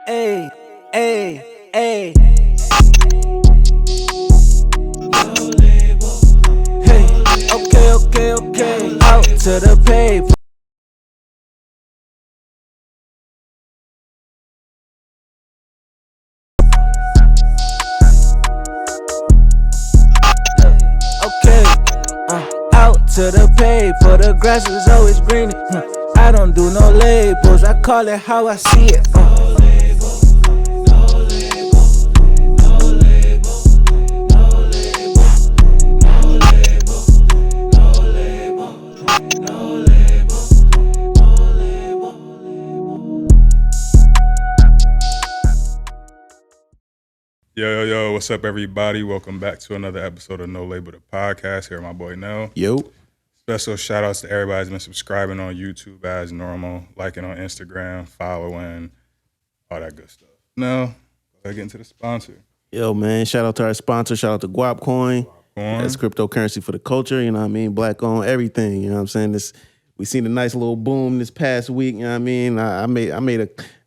Hey, hey, hey. Hey, okay. Out to the paper. Okay, out to the paper. The grass is always green. I don't do no labels. I call it how I see it. Yo, what's up, everybody? Welcome back to another episode of No Label the Podcast. Here, my boy Nell. Yo. Special shout outs to everybody who's been subscribing on YouTube as normal, liking on Instagram, following, all that good stuff. Now, let's get into the sponsor. Yo, man, shout out to our sponsor. Shout out to Guap Coin. That's cryptocurrency for the culture, you know what I mean? Black owned, everything, you know what I'm saying? We seen a nice little boom this past week, you know what I mean? I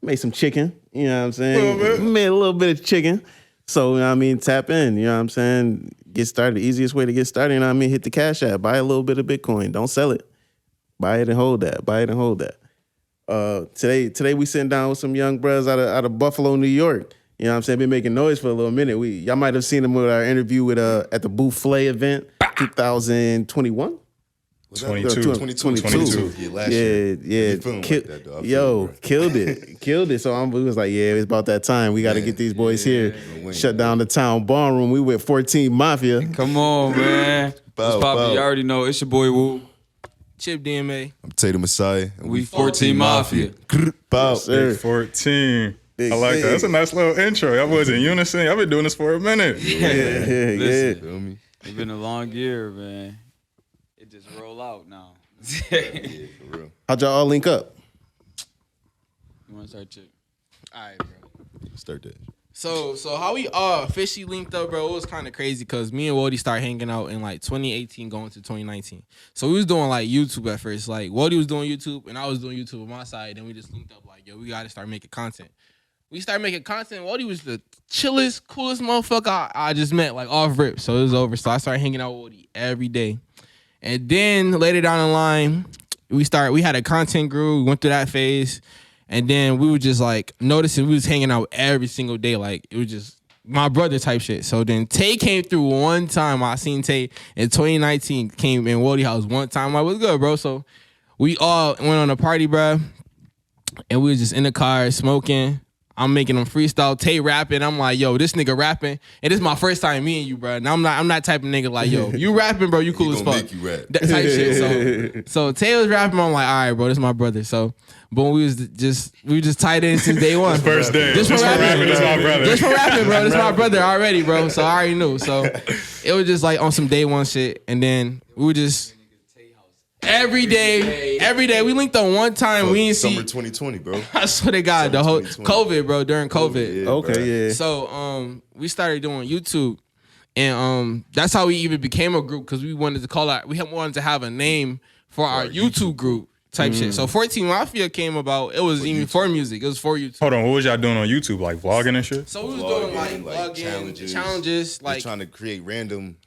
made some chicken, you know what I'm saying? Made a little bit of chicken. So, you know what I mean, tap in, you know what I'm saying? Get started. The easiest way to get started, you know what I mean? Hit the Cash App. Buy a little bit of Bitcoin. Don't sell it. Buy it and hold that. Today we sitting down with some young brothers out of Buffalo, New York. You know what I'm saying? Been making noise for a little minute. Y'all might have seen them with our interview with at the Boufflé event, 2021? 22. Yeah, last year. Yeah. Killed it. So we was like, yeah, it's about that time. We got to get these boys here. Shut down the town ballroom. We went 14 Mafia. Come on, man. You already know. It's your boy Woo. Chip DMA. I'm Tatum Messiah. And we 14 Mafia. Bow. Big 14. I like that. That's a nice little intro. Y'all boys in unison. Y'all been doing this for a minute. Yeah. Feel me? It's been a long year, man. It just roll out now. Yeah, for real. How'd y'all all link up? You want to start, Chip? All right, bro. Start that. So how we officially linked up, bro, it was kind of crazy because me and Wody started hanging out in like 2018 going to 2019. So we was doing like YouTube at first. Like Wody was doing YouTube and I was doing YouTube on my side. Then we just linked up like, yo, we got to start making content. We started making content. Wody was the chillest, coolest motherfucker I just met, like off rip. So it was over. So I started hanging out with Wody every day. And then later down the line, we had a content group. We went through that phase. And then we were just like noticing we was hanging out every single day. Like it was just my brother type shit. So then Tay came through one time. I seen Tay in 2019 came in Wody house one time. I was good, bro. So we all went on a party, bro. And we was just in the car smoking. I'm making them freestyle. Tay rapping. I'm like, yo, this nigga rapping. And this is my first time meeting you, bro. And I'm not type of nigga like, yo, you rapping, bro. You cool as fuck. Make you rap. That type shit. So Tay was rapping. I'm like, all right, bro, this is my brother. So, but we was just tied in since day one. First day. Just for rapping. This my brother. Just for rapping, bro. This my brother already, bro. So I already knew. So it was just like on some day one shit. And then we would just every day. We linked on one time. We didn't see. Summer 2020, bro. I swear to God, the whole COVID, bro. During COVID. Yeah, Okay, bro. yeah. So we started doing YouTube, and that's how we even became a group because we wanted to have a name for our YouTube group type shit. So 14 Mafia came about. It was even for music. It was for YouTube. Hold on, what was y'all doing on YouTube? Like vlogging and shit? So we was doing like Vlogging, challenges, like just trying to create random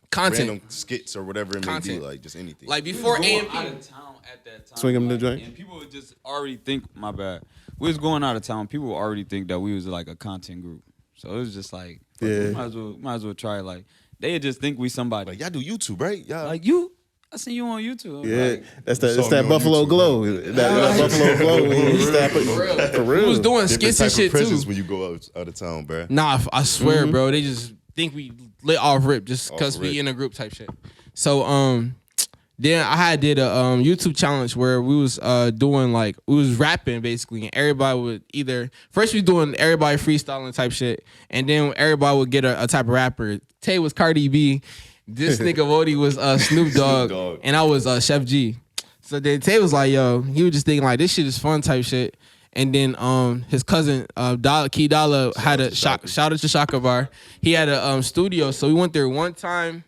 skits or whatever it may be, like just anything. like before Going AMP. out of town at that time. Swing 'em the like, joint. And people would just already think, my bad. We was going out of town. People would already think that we was like a content group. So it was just like, Yeah. might as well try it. Like, they just think we somebody. Like, y'all do YouTube, right? Y'all Like you? I seen you on YouTube. I'm Yeah, like, that's saw me that on Buffalo YouTube, glow. That Buffalo glow when you step it. For real. We was doing different skits type and shit of presence too. when you go out of town, bro. Nah, I swear, bro. They just think we lit off rip just because we rip. in a group type shit. So then I did a YouTube challenge where we was doing like we was rapping basically, and everybody would first we was doing everybody freestyling type shit, and then everybody would get a type of rapper. Tay was Cardi B. This nigga Wody was Snoop Dogg, and I was Chef G. So then Tay was like, yo, he was just thinking like this shit is fun type shit. And then his cousin Key Dollar had a shout out to Shaka Bar. He had a studio, so we went there one time,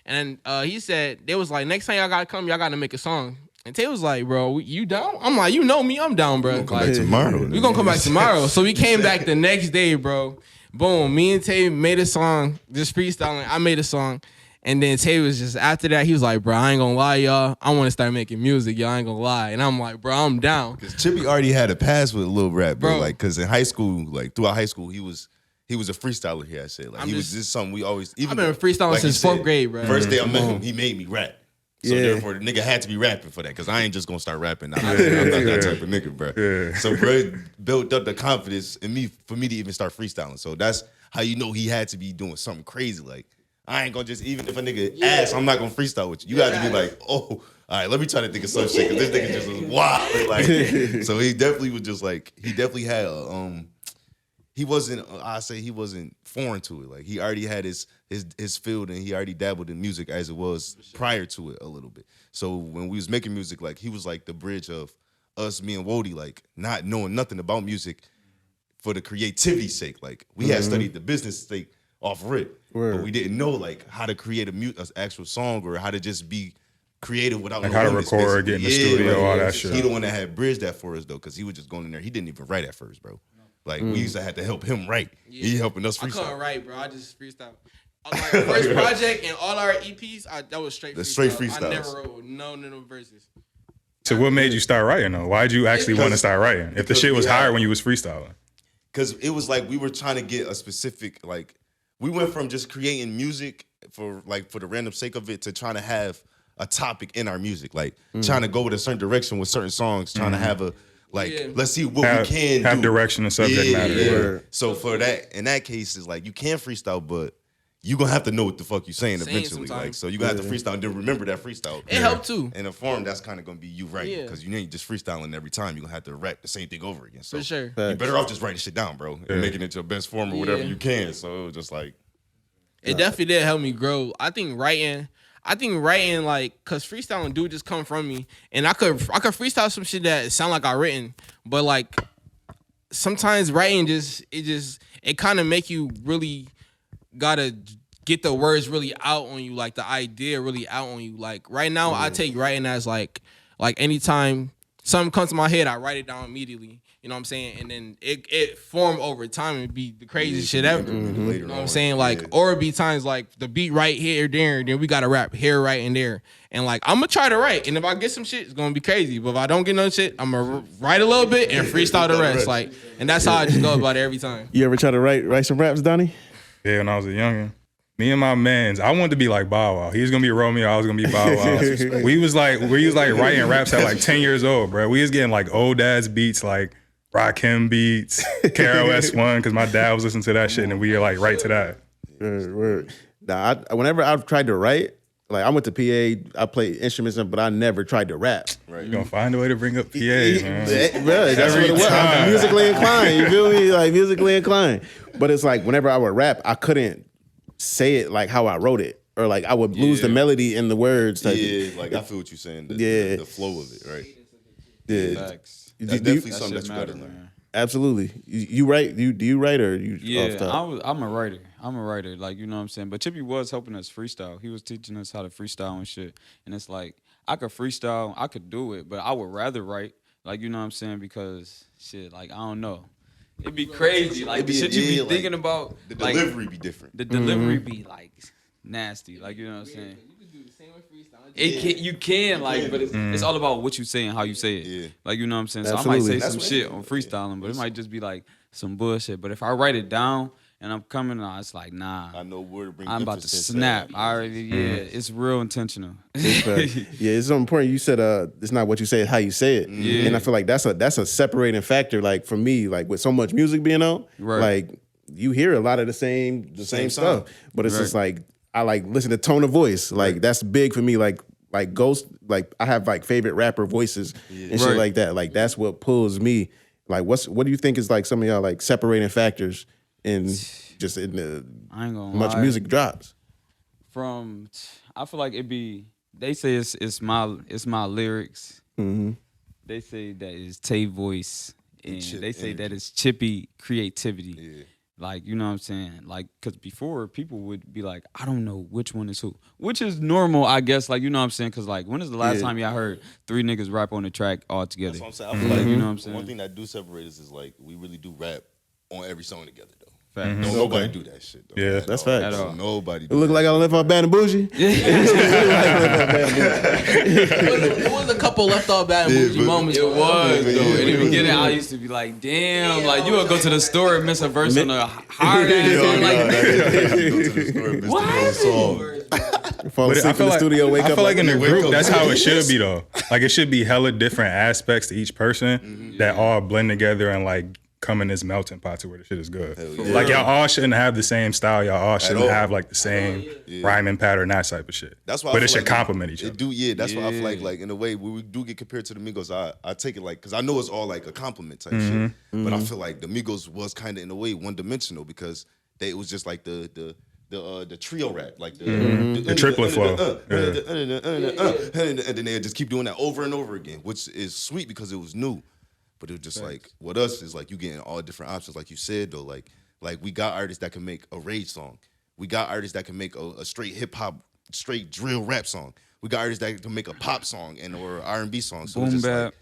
and he said they was like, next time y'all gotta come, y'all gotta make a song. And Tay was like, bro, you down? I'm like, you know me, I'm down, bro. We'll come back tomorrow. We gonna come back tomorrow. So we came back the next day, bro. Boom, me and Tay made a song, just freestyling. I made a song. And then Tay was just, after that, he was like, bro, I ain't gonna lie, y'all. I wanna start making music, y'all. I ain't gonna lie. And I'm like, bro, I'm down. Because Chippy already had a pass with Lil Rap, bro. Bro. Like, because in high school, like throughout high school, he was a freestyler here. I said, like, was just something we always. I've been freestyling since fourth grade, bro. First day I met him, he made me rap. So therefore, the nigga had to be rapping for that, because I ain't just gonna start rapping. I'm not that type of nigga, bro. Yeah. So bro built up the confidence in me for me to even start freestyling. So that's how you know he had to be doing something crazy. Like, I ain't gonna just, even if a nigga asks, I'm not gonna freestyle with you. You got to be like, oh, all right, let me try to think of some shit, because this nigga just was wild. Like, so he definitely was just like, he definitely had he wasn't foreign to it. Like, he already had his field, and he already dabbled in music as it was prior to it a little bit. So when we was making music, like, he was like the bridge of us, me and Wody, like, not knowing nothing about music for the creativity's sake. Like, we had studied the business sake off rip, but we didn't know like how to create an actual song, or how to just be creative without Like no how to limits, record, get in the studio, all that He shit. the one that had bridged that for us though, because he was just going in there. He didn't even write at first, bro. Like, we used to have to help him write. Yeah. He helping us I freestyle. couldn't write, bro. I just freestyle. Like, first project and all our EPs, that was straight freestyle. Straight I freestyles. never wrote no verses. So what made you start writing though? Why'd you actually want to start writing? If the shit was hard when you was freestyling. Because it was like we were trying to get a specific, like, we went from just creating music for the random sake of it to trying to have a topic in our music, like trying to go with a certain direction with certain songs, trying to have a, like, let's see what we can have do. direction and subject matter. Yeah. So for that, in that case, it's like you can freestyle, but you gonna have to know what the fuck you saying eventually. sometimes. Like, so you gonna have to freestyle and then remember that freestyle. It helped too. In a form that's kind of gonna be you writing, Yeah. because you ain't just freestyling every time. You gonna have to rap the same thing over again. So For sure. you better off just writing shit down, bro, and making it your best form or whatever you can. So it was just like, It definitely did help me grow. I think writing, like, cause freestyling do just come from me, and I could freestyle some shit that sound like I written, but like sometimes writing it kind of make you really gotta get the words really out on you, like the idea really out on you. Like right now, I take writing as like anytime something comes to my head, I write it down immediately. You know what I'm saying? And then it form over time and be the craziest shit ever. You know what I'm saying? Like, or it be times like the beat right here, there, and then we gotta rap here, right, and there. And like, I'm gonna try to write. And if I get some shit, it's gonna be crazy. But if I don't get no shit, I'm gonna write a little bit and freestyle the rest. Like, and that's how I just go about it every time. You ever try to write some raps, Donnie? Yeah, when I was a youngin'. Me and my mans, I wanted to be like Bow Wow. He was gonna be Romeo, I was gonna be Bow Wow. we was like writing raps at like 10 years old, bro. We was getting like old dad's beats, like Rakim beats, KRS-One, because my dad was listening to that shit, and we were like right to that. Nah, whenever I've tried to write, like I went to PA, I played instruments, but I never tried to rap. Right. You're gonna find a way to bring up PA, man. Really, that's what it was. I'm musically inclined, you feel me? Like musically inclined. But it's like whenever I would rap, I couldn't say it like how I wrote it. Or like I would lose the melody in the words. Like, like I feel what you're saying. The flow of it, right? Yeah. Facts. That's definitely something that you gotta learn. Absolutely. You write? Do you write or you? Yeah, I'm a writer. Like, you know what I'm saying? But Chippy was helping us freestyle. He was teaching us how to freestyle and shit. And it's like, I could freestyle, I could do it, but I would rather write. Like, you know what I'm saying? Because shit, like, I don't know. It'd be crazy. Like, the shit you be thinking about. The delivery be different. The delivery be like nasty. Like, you know what I'm saying? You can, like, but it's all about what you say and how you say it. Yeah. Like, you know what I'm saying? So Absolutely. I might say some shit on freestyling, but it might just be like some bullshit. But if I write it down and I'm coming on, it's like, nah. I know where to bring. I'm about to snap. I already, it's real intentional. Yeah, it's so important. You said it's not what you say, it's how you say it. Yeah. And I feel like that's a separating factor. Like for me, like with so much music being out, like you hear a lot of the same stuff. But it's just like I like listen to tone of voice. Like that's big for me. Like Ghost, like I have like favorite rapper voices and shit like that. Like that's what pulls me. Like what do you think is like some of y'all like separating factors in just in the I ain't gonna much lie. music drops? I feel like they say it's my lyrics. They say that it's Tay voice. And they say that it's Chippy creativity. Like, you know what I'm saying? Like, because before, people would be like, I don't know which one is who. Which is normal, I guess. Like, you know what I'm saying? Because, like, when is the last time y'all heard 3 niggas rap on the track all together? That's what I'm saying. I feel like, you know what I'm saying? one thing that do separate us is, like, we really do rap on every song together, though. Facts. Don't nobody do that shit, though. Yeah. That's all. facts. At all. Nobody It do look that like I left off Bad and Bougie. It was a couple left off Bad and Bougie moments. It was, though. In the beginning, I used to be like, damn, like, you would go to the store and miss a verse on a hard-ass song. Like, Go to the store and miss the whole song. Fall But asleep in the studio, wake I up feel like in the wake group, up that's like how it this. should be though. Like it should be hella different aspects to each person that all blend together and like come in this melting pot to where the shit is good. yeah. Like y'all all shouldn't have the same style. Y'all all shouldn't all. have like the same rhyming pattern, that type of shit. That's why. But I it feel should like complement each other. That's why I feel like in a way when we do get compared to the Migos, I take it like because I know it's all like a compliment type shit, but I feel like the Migos was kind of in a way one dimensional because it was just like the trio rap, like the triplet flow. And then they just keep doing that over and over again, which is sweet because it was new. But it was just like with us is like you getting all different options, like you said though. Like we got artists that can make a rage song. We got artists that can make a straight hip hop, straight drill rap song. We got artists that can make a pop song or R&B song. So boom it's just bap.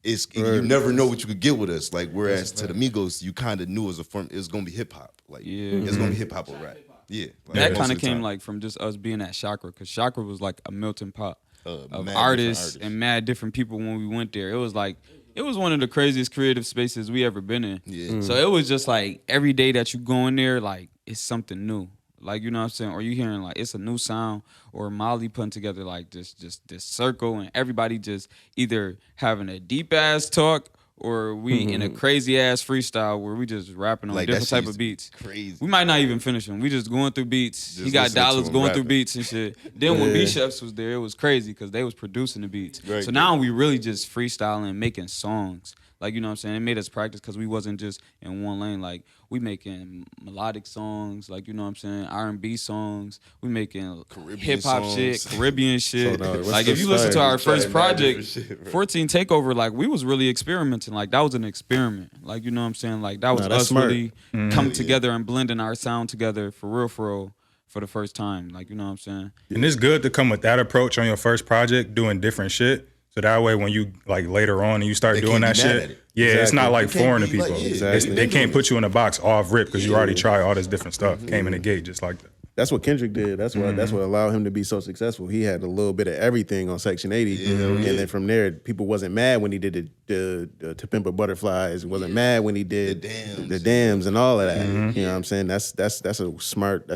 like you never know what you could get with us. Like whereas to the Migos, you kind of knew as a form it was gonna be hip hop. Like it's gonna be hip hop or rap. Yeah, like, That most kind the of came time. like from just us being at Chakra, because Chakra was like a melting pot of mad artists different and mad different people when we went there. It was like, it was one of the craziest creative spaces we ever been in. Yeah. So it was just like every day that you go in there, like it's something new. Like, you know what I'm saying? Or you hearing like it's a new sound, or Molly putting together like this circle and everybody just either having a deep ass talk or we in a crazy ass freestyle where we just rapping on Like, that different shit type used of to be beats. crazy. We might not even finish them. We just going through beats. Just He got listening to dollars him going through rapping. beats and shit. Then when B-Chefs was there, it was crazy because they was producing the beats. Right. So now we really just freestyling, making songs. Like, you know what I'm saying? It made us practice because we wasn't just in one lane. Like, we making melodic songs, like, you know what I'm saying? R&B songs. We making Caribbean hip-hop shit, songs. Caribbean shit. So, what's like, the if you listen to our Trying first mad different project, shit, bro. 14 Takeover, like, we was really experimenting. Like, that was an experiment. Like, you know what I'm saying? Like, that was that's us smart. really coming together and blending our sound together for real, for the first time. Like, you know what I'm saying? And it's good to come with that approach on your first project, doing different shit. So that way, when you like later on and you start They doing can't that be mad shit, at it. yeah, it's Exactly. not like They can't foreign to be like, people. yeah, exactly. They can't put you in a box off rip because you already tried all this different stuff. Came in the gate just like that. That's what Kendrick did. That's what allowed him to be so successful. He had a little bit of everything on Section 80, and then from there, people wasn't mad when he did the To Pimp a Butterflies. Wasn't mad when he did the dams and all of that. You know what I'm saying? That's a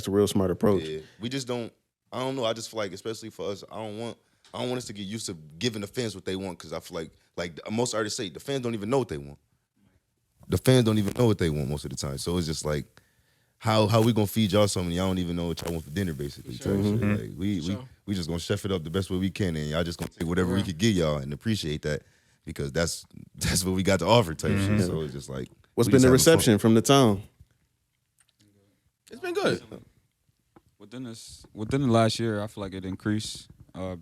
real smart approach. Yeah. We just don't. I don't know. I just feel like, especially for us, I don't want us to get used to giving the fans what they want because I feel like most artists say the fans don't even know what they want. The fans don't even know what they want most of the time. So it's just like, how we gonna feed y'all something y'all don't even know what y'all want for dinner, basically. Type shit. Like we just gonna chef it up the best way we can, and y'all just gonna take whatever we could give y'all and appreciate that because that's what we got to offer type shit. So it's just like, What's we been just the having reception from the town? It's been good. Within the last year, I feel like it increased.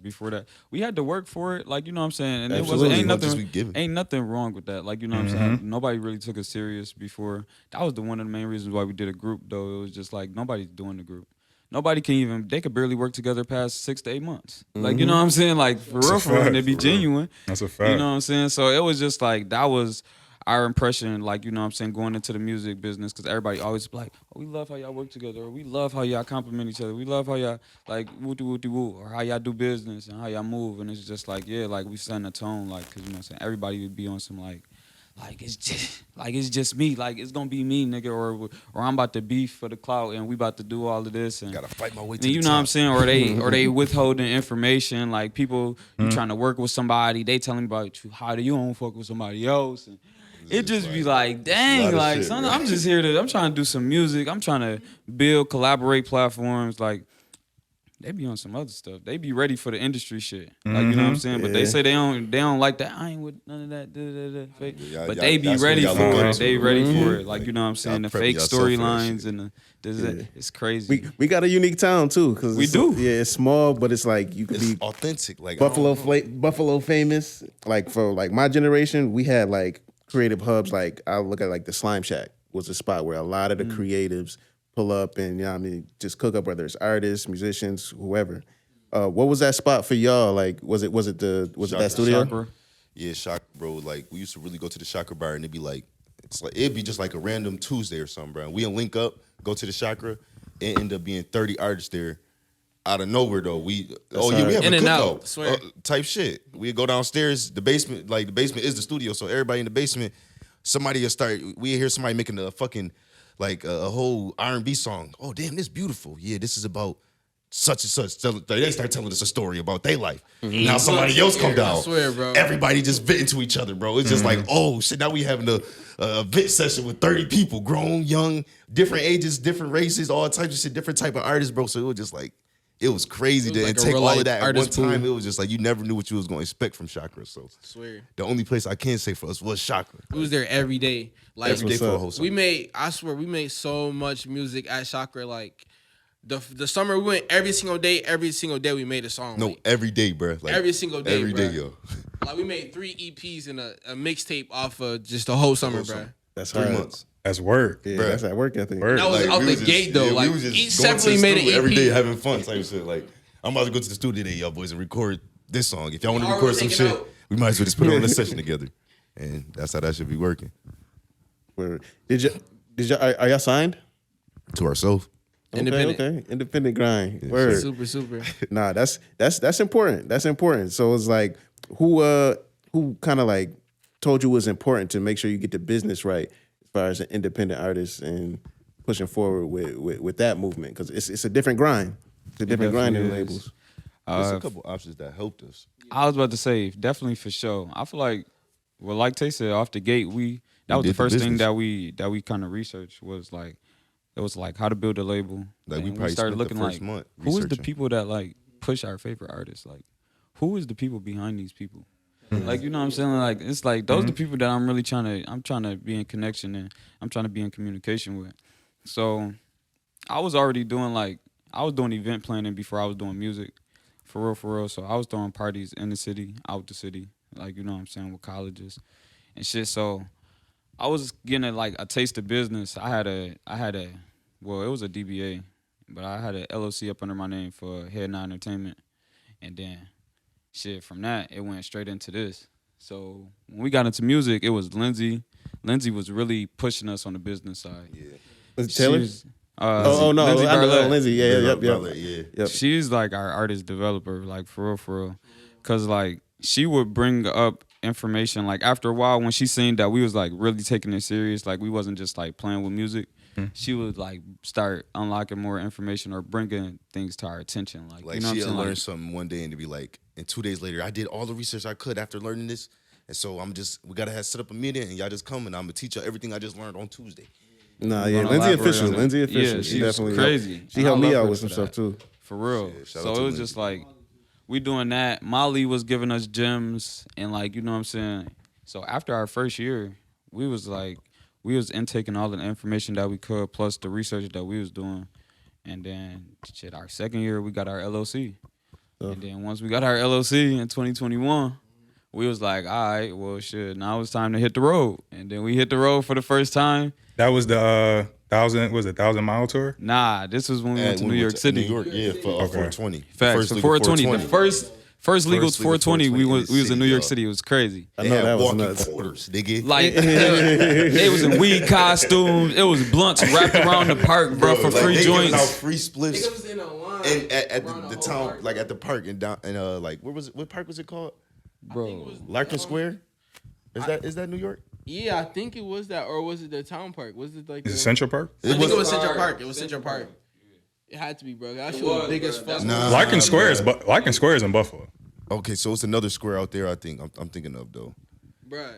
Before that, we had to work for it, like, you know what I'm saying, and Absolutely. ain't Not just we giving. ain't nothing wrong with that, like, you know what I'm saying. Nobody really took us serious before. That was one of the main reasons why we did a group, though. It was just like nobody's doing the group. Nobody can even. They could barely work together past 6 to 8 months. Like, you know what I'm saying, like for real, and it be genuine. That's a fact. You know what I'm saying? So it was just like that was our impression, like, you know what I'm saying, going into the music business, because everybody always be like, oh, we love how y'all work together, or we love how y'all compliment each other, we love how y'all, like, woo-doo-woo-doo-woo, or how y'all do business and how y'all move. And it's just like, yeah, like, we setting a tone, like, because, you know what I'm saying, everybody would be on some, like it's just me, like, it's gonna be me, nigga, or I'm about to beef for the clout, and we about to do all of this, and gotta fight my way to and the you know top. what I'm saying, or they withholding information, like, people, you trying to work with somebody, they telling about you, how do you don't fuck with somebody else, and it just be like, dang, of like, shit, son, bro. I'm just here I'm trying to do some music, I'm trying to build, collaborate platforms, like, they be on some other stuff. They be ready for the industry shit. Like, you know what I'm saying? But they say they don't like that. I ain't with none of that. Fake. Yeah, but y'all- they be that's ready what for y'all look it. into. They ready for it. Like, you know what I'm saying? Y'all The prepping fake yourself for that storylines shit. and it's crazy. We got a unique town too, because We do. Yeah, it's small, but it's like you could It's be authentic. Like Buffalo famous. Like for like my generation, we had like creative hubs. Like I look at like the Slime Shack was a spot where a lot of the creatives pull up and just cook up, whether it's artists, musicians, whoever. What was that spot for y'all? Like, was it that studio? Chakra. Yeah, Chakra, bro. Like, we used to really go to the Chakra bar, and it'd be just like a random Tuesday or something, bro. We'd link up, go to the Chakra, and end up being 30 artists there. Out of nowhere, though, we have In a and out, cookout swear. type shit. We'd go downstairs, the basement is the studio, so everybody in the basement, we hear somebody making a fucking, like, a whole R&B song. Oh, damn, this beautiful. Yeah, this is about such and such. They start telling us a story about their life. Now somebody else come down. I swear, bro. Everybody just venting to each other, bro. It's just like, oh, shit, now we having a vent session with 30 people, grown, young, different ages, different races, all types of shit, different type of artists, bro. So it was just like, it was crazy to like a take real all life of that at one artist time. pool. It was just like you never knew what you was going to expect from Chakra. So Swear. the only place I can say for us was Chakra. We was there every day. Like Every day for a whole summer. we made so much music at Chakra. Like the summer we went every single day we made a song. No, like, every day, bro. Like, every single day, Every day, bro. yo. Like we made 3 EPs and a mixtape off of just the whole summer, bro. That's 3 hard. months. That's work. Yeah, Bruh. that's that work ethic. Word. That was Like, out we the was just- gate though. yeah, Like we was just each going to separately the made an studio EP. every day having fun type shit. Like, I'm about to go to the studio today, y'all boys, and record this song. If y'all want to Y'all record some taking shit, out- we might as well just put it on a session together. And that's how that should be working. Word. Are y'all signed? To ourselves. Independent. Okay. Independent grind. Word. Super. Nah, that's important. That's important. So it's like who kind of like told you it was important to make sure you get the business right as far as an independent artist and pushing forward with that movement, because it's a different grind. It's a different grind than definitely labels. There's a couple options that helped us. I was about to say, definitely for sure. I feel like, well, like Tay said, off the gate, that was did the the first thing business. that we kind of researched was like, it was like how to build a label. Like, we And probably started spent the looking first like, month who is the researching. people that like push our favorite artists? Like, who is the people behind these people? Like, you know what I'm saying? Like, it's like those are the people that I'm trying to be in connection and I'm trying to be in communication with. So I was already doing event planning before I was doing music. For real. So I was throwing parties in the city, out the city, like, you know what I'm saying, with colleges and shit. So I was getting like a taste of business. I had a well, it was a DBA, but I had a LLC up under my name for Head 9 Entertainment. And then shit, from that, it went straight into this. So when we got into music, it was Lindsay. Lindsay was really pushing us on the business side. Yeah. Was it Taylor? She was, No, Lindsay I know Barlett. Lindsay. Yeah, yep. Yeah. Yep. She's like our artist developer, like for real. Cause like she would bring up information like after a while when she seen that we was like really taking it serious, like we wasn't just like playing with music. She would like start unlocking more information or bringing things to our attention. Like, Like, you know what I'm she'll saying? learn Like, something one day and to be like, and 2 days later, I did all the research I could after learning this. And so we got to set up a meeting and y'all just come and I'm going to teach y'all everything I just learned on Tuesday. Nah, we're yeah, gonna Lindsay elaborate official. on it. Lindsay official. Yeah, She she's definitely crazy. She helped I me love out her with some for stuff that. too. For real. Shit, shout So out it to was Lindsay. just like we doing that. Molly was giving us gems and like, you know what I'm saying? So after our first year, we was intaking all the information that we could plus the research that we was doing. And then shit, our second year we got our LLC. And then once we got our LLC in 2021, we was like, all right, well shit, now it's time to hit the road. And then we hit the road for the first time. That was the 1,000 mile tour. Nah, this was when we went to And New we York went to City. New York, yeah, for Okay. 420. Facts. For legal 420. The first legal First legal 420, we 420 was in city, New York dog. City. It was crazy. I They know had that was walking nuts. quarters, nigga. Like they was in weed costumes. It was blunts wrapped around the park, bro, for like, free they giving out joints. free spliffs. Niggas was in a line. And at around the whole town, park. like at the park and down, and like what park was it called? Bro, Larkin Square. Is that New York? Yeah, I think it was that, or was it the town park? Was it like Is the, it Central Park? I think it was Central Park. It was Central Park. It had to be, bro. That shit was big as fuck. Nah. Larkin Square is in Buffalo. Okay, so it's another square out there. I think I'm thinking of though. Bruh.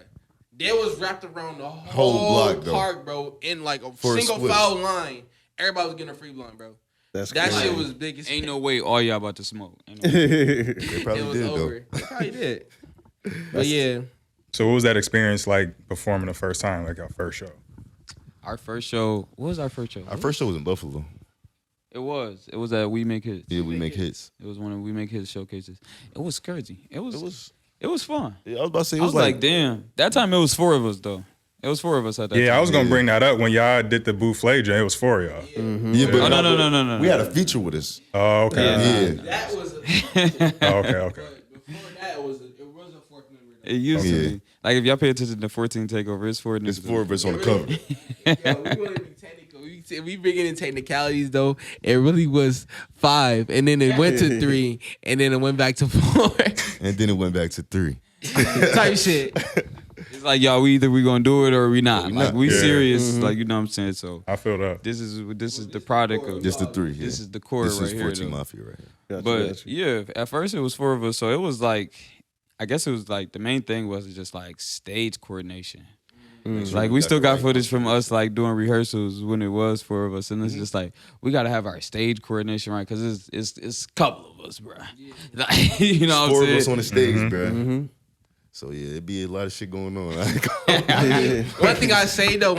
They was wrapped around the Whole whole block, though. park, bro, in like a For a single split. foul line. Everybody was getting a free blunt, bro. That's That crazy. shit was big as ain't no way all y'all about to smoke. Ain't no way. They probably It was did over. though. They probably did. But yeah. So what was that experience like performing the first time, like our first show? Our first show. What was our first show? Our first show was in Buffalo. It was. It was at We Make Hits. Yeah, we make hits. It was one of We Make Hits showcases. It was crazy. It was It was. fun. Yeah, I was about to say it I was like, like damn. That time it was 4 of us though. It was 4 of us at that time. Yeah, I was gonna bring that up when y'all did the Boufflé joint. It was 4 of y'all. Yeah, but Oh, no. We had a feature with us. Oh, okay. Yeah. That was. Oh, okay. But before that, it was a fourth member. It used to be. Like, if y'all pay attention to 14 Takeover, it's 4 There's niggas. 4 of us on the cover. Yo, we want to be technical. We bring in technicalities though. It really was 5, and then it went to 3, and then it went back to 4. And then it went back to 3. Type shit. It's like, y'all, we gonna do it or we not. Like, we Yeah. serious. Like, you know what I'm saying? So I feel that. this is the product of Just the 3. Yeah. this is the core This right is here. 14 though. Mafia right here. Gotcha, But gotcha. yeah, at first it was 4 of us, so it was like, I guess it was like the main thing was just like stage coordination. Like, we still got footage from us like doing rehearsals when it was 4 of us, and it's just like we gotta have our stage coordination right because it's a couple of us, bro. Like, you know what 4 I'm of us saying? on the stage, bro. So yeah, it'd be a lot of shit going on. One thing I say though,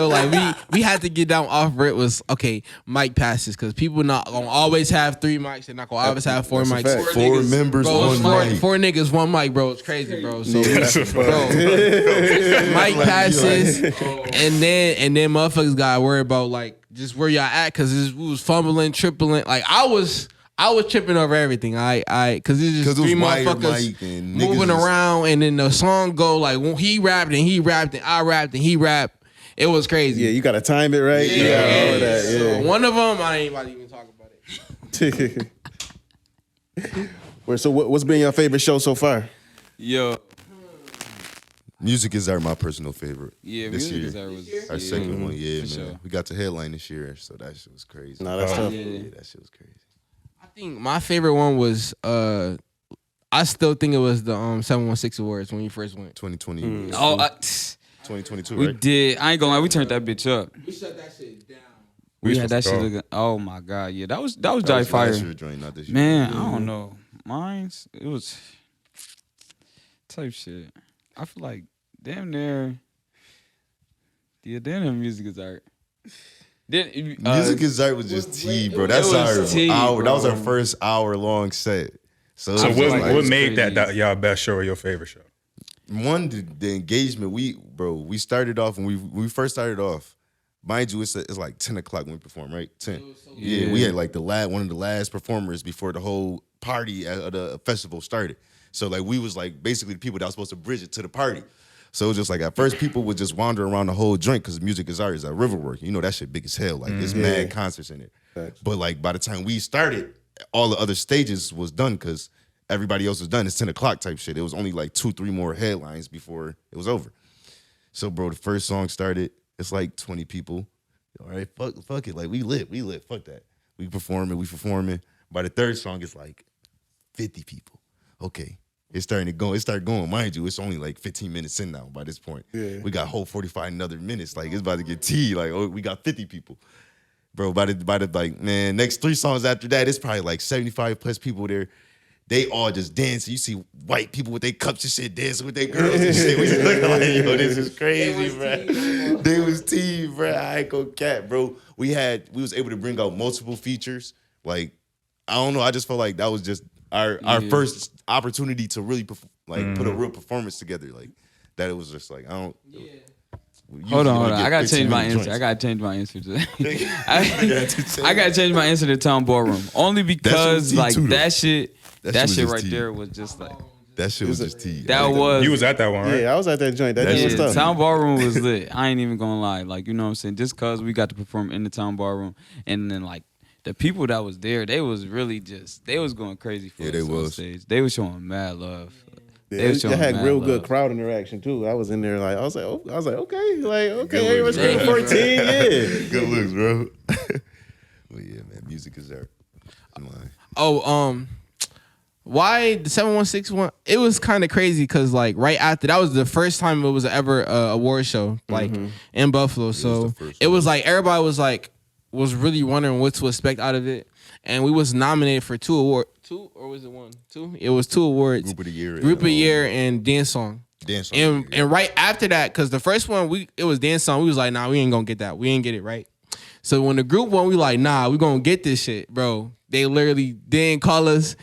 like we had to get down off rip was okay, mic passes because people not gonna always have 3 mics. They're not gonna always have 4 That's a mics. fact. 4 members, Bro, it's 1 mic. 4 niggas, 1 mic, bro. It's crazy, bro. So That's a bro, fact. mic passes, and then motherfuckers got worried about like just where y'all at because we was fumbling, tripling. Like I was tripping over everything. Because it's just 'Cause it was 3 wired motherfuckers mic and niggas moving was- around, and then the song go like when he rapped and I rapped and he rapped. It was crazy. Yeah, you gotta time it right. You gotta all that. So Yeah. one of them, I ain't about to even talk about it. So what's been your favorite show so far? Yo, Music is my personal favorite. yeah, this music year. is was Our second one, yeah, man. for sure. We got to headline this year, so that shit was crazy. Nah, that's tough. Yeah, that shit was crazy. I think my favorite one was I still think it was the 716 Awards when we first went. 2020, Oh, 2022, we right? did. I ain't gonna lie, we turned that bitch up. We shut that shit down. We had that supposed shit to go. looking. Oh my god, yeah, that was That Jai was Fire. last year joint, not this year. Man, I don't know. Mine's it was type shit. I feel like damn near. Yeah, damn near music is art. Music is art was just tea, bro. That's it was our tea, hour. That was our bro. first hour-long set. So, So it was like, what made crazy. that y'all best show or your favorite show? one, the engagement. We started off when we first started off. Mind you, it's like 10 o'clock when we perform, right? 10. Yeah, we had like one of the last performers before the whole party at the festival started. So like we was like basically the people that was supposed to bridge it to the party. So it was just like at first people would just wander around the whole joint because music is art, is at Riverwork. You know that shit big as hell. Like there's mad concerts in it. Facts. But like by the time we started, all the other stages was done because everybody else was done. It's 10 o'clock type shit. It was only like 2-3 more headlines before it was over. So bro, the first song started. It's like 20 people. All right, fuck it. Like we lit. Fuck that. We performing. By the third song, it's like 50 people. Okay. It started going. Mind you, it's only like 15 minutes in now by this point. Yeah. We got whole 45 another minutes. Like it's about to get tea. Like, oh, we got 50 people. Bro, by the like, man, next 3 songs after that, it's probably like 75 plus people there. They all just dancing. You see white people with their cups and shit dancing with their girls and shit. We just looking like, yo, this is crazy, bro. They was team, bro. I ain't gonna cap, bro. We was able to bring out multiple features. Like, I don't know. I just felt like that was just our first opportunity to really put a real performance together. Like that, it was just like I don't. Hold on. I gotta change my answer. I gotta change my answer to that. I gotta change my answer to Town Ballroom only because tea like too, though. that shit That shit was right tea. there was just like That shit was just tea. that was. You was at that one, right? Yeah, I was at that joint. That That joint was shit- tough. Town Ballroom was lit. I ain't even gonna lie. Like, you know what I'm saying? Just cause we got to perform in the Town Ballroom and then like the people that was there, they was really they was going crazy for Yeah, us they on was. stage. They was showing mad love. Yeah, was they showing had mad real love. good crowd interaction too. I was in there like I was like okay, Good everyone's looks, screaming bro. 14, yeah. Good looks, bro. Well, yeah, man. Music is art. Come on. Oh, why the 716 one? It was kind of crazy because like right after that was the first time it was ever a award show like in Buffalo. So the first it was like everybody was really wondering what to expect out of it, and we was nominated for 2 awards. 2 or was it 1? 2? It was 2 awards. Group of the year. Group of Year and Dance Song. Dance song. And right after that, because the first one it was Dance Song, we was like, nah, we ain't gonna get that. We ain't get it right. So when the group one, we like, nah, we gonna get this shit, bro. They literally didn't call us.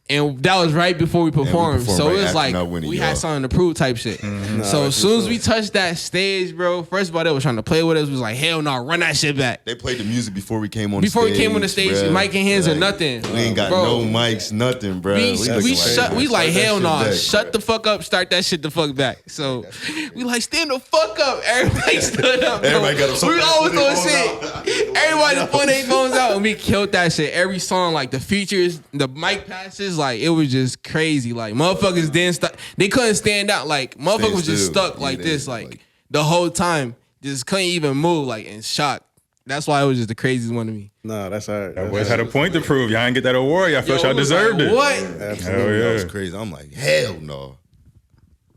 And that was right before we performed. performed So right it was after like not winning, we had y'all. something to prove type shit. So as soon as we touched that stage, bro, first of all, they was trying to play with us. We was like, hell no, run that shit back. They played the music before we came on Before the we stage. came on the stage, bruh. mic in hands or Like, nothing. We ain't got Bro. no mics, nothing, bro. We like hell no, shut the fuck up, start that shit the fuck back. So we like stand the fuck up. Everybody stood up. Bro. Everybody got up so We fast, always put their doing phones shit. out. Everybody just putting their phones out and we killed that shit. Every song, like the features, the mic passes, like it was just crazy. Like motherfuckers didn't stop. They couldn't stand out. Like motherfuckers was just still. stuck like Yeah, this, they- like the whole time. Just couldn't even move, like in shock. That's why it was just the craziest one to me. Nah, that's hard. Y'all boys had a point to prove. Y'all ain't get that award. Y'all felt y'all it was deserved like, it. What? Absolutely. Hell That was yeah. crazy. I'm like, hell no.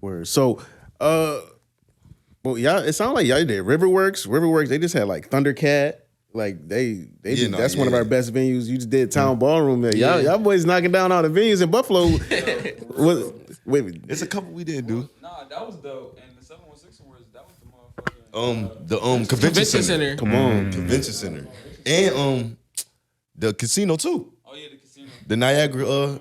Word. So, well, y'all. It sounded like y'all did Riverworks. Riverworks. They just had like Thundercat. Like that's one of our best venues. You just did Town Ballroom there. Y'all boys knocking down all the venues in Buffalo. Wait, It's a couple we didn't do. Nah, that was dope. And the 716 Awards, that was the motherfucker. The convention Convention center. center. come on. Convention center. And the casino too. Oh yeah, the casino. The Niagara,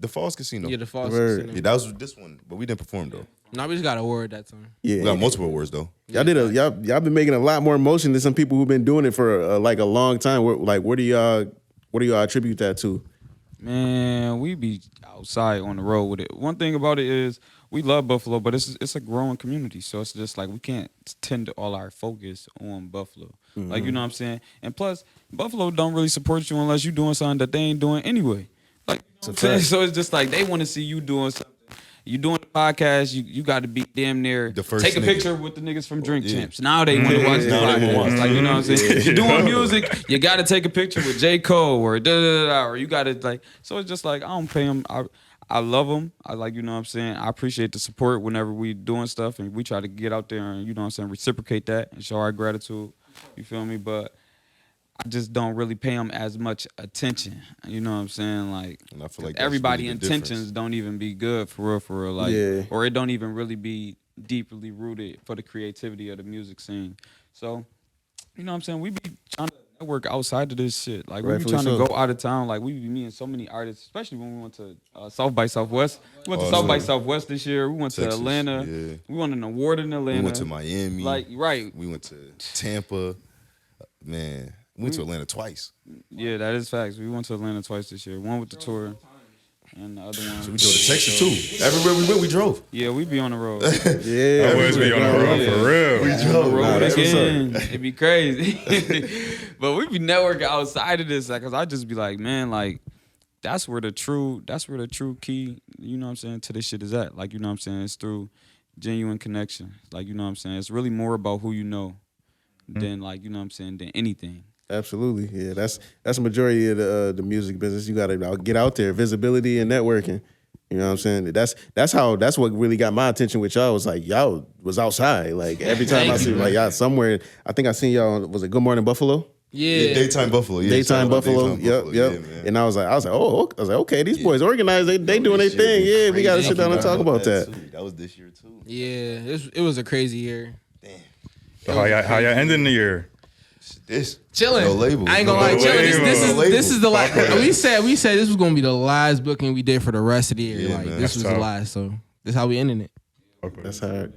the Falls Casino. Yeah, the false. Word. Center. Yeah, that was this one, but we didn't perform though. Nah, we just got a award that time. Yeah, We got multiple awards though. y'all been making a lot more motion than some people who've been doing it for like a long time. Where do y'all attribute that to? Man, we be outside on the road with it. One thing about it is we love Buffalo, but it's a growing community. So it's just like we can't tend to all our focus on Buffalo. Like, you know what I'm saying? And plus, Buffalo don't really support you unless you're doing something that they ain't doing anyway. Like, you know what I'm saying? So it's just like they want to see you doing something. You doing the podcast, you got to be damn near The first take a nigga. picture with the niggas from Drink Champs. Now they want to watch the Now they wanna watch. podcast. Like, you know what I'm saying? You're doing music, you got to take a picture with J. Cole or da-da-da-da, or you got to like, so it's just like, I don't pay them. I love them. I like, you know what I'm saying? I appreciate the support whenever we doing stuff and we try to get out there and, you know what I'm saying, reciprocate that and show our gratitude. You feel me? But I just don't really pay them as much attention. You know what I'm saying? Like, And I feel like that's everybody really the intentions difference. don't even be good for real. Like, Yeah. or it don't even really be deeply rooted for the creativity of the music scene. So, you know what I'm saying? We be trying to network outside of this shit. Like, we be Rightfully trying so. to go out of town. Like, we be meeting so many artists, especially when we went to South by Southwest. We went to South by Southwest this year. We went to Texas, Atlanta. yeah. We won an award in Atlanta. We went to Miami. Like, right. We went to Tampa. Man, we went to Atlanta twice. Yeah, that is facts. We went to Atlanta twice this year. One with the tour, and the other one. We drove to Texas too. Everywhere we went, we drove. Yeah, we be on the road. Yeah, Y'all boys be on the road for real. We drove. road that's what's again. It'd be crazy. But we be networking outside of this, like, cause I just be like, man, like, that's where the true key, you know what I'm saying, to this shit is at. Like, you know what I'm saying? It's through genuine connection. Like, you know what I'm saying? It's really more about who you know than, like, you know what I'm saying, than anything. absolutely. Yeah, that's the majority of the music business. You got to get out there, visibility and networking. You know what I'm saying? That's what really got my attention with y'all. Was like y'all was outside. Like every time I see like y'all somewhere. I think I seen y'all. Was it Good Morning Buffalo? Yeah. Daytime Buffalo. Yeah, Daytime Buffalo. Daytime Yep. Yeah, man. And I was like, okay, these boys organized. They doing their thing. Yeah, we got to sit down and talk about that. Too. That was this year too. Yeah, it was a crazy year. So how y'all ending the year? This Chilling. No label. I ain't gonna lie, No chilling. label. This is the last. Fuck with it. We said this was gonna be the last booking we did for the rest of the year. Yeah, like man. this was That's the tough. last. So this is how we ending it. Okay. That's hard.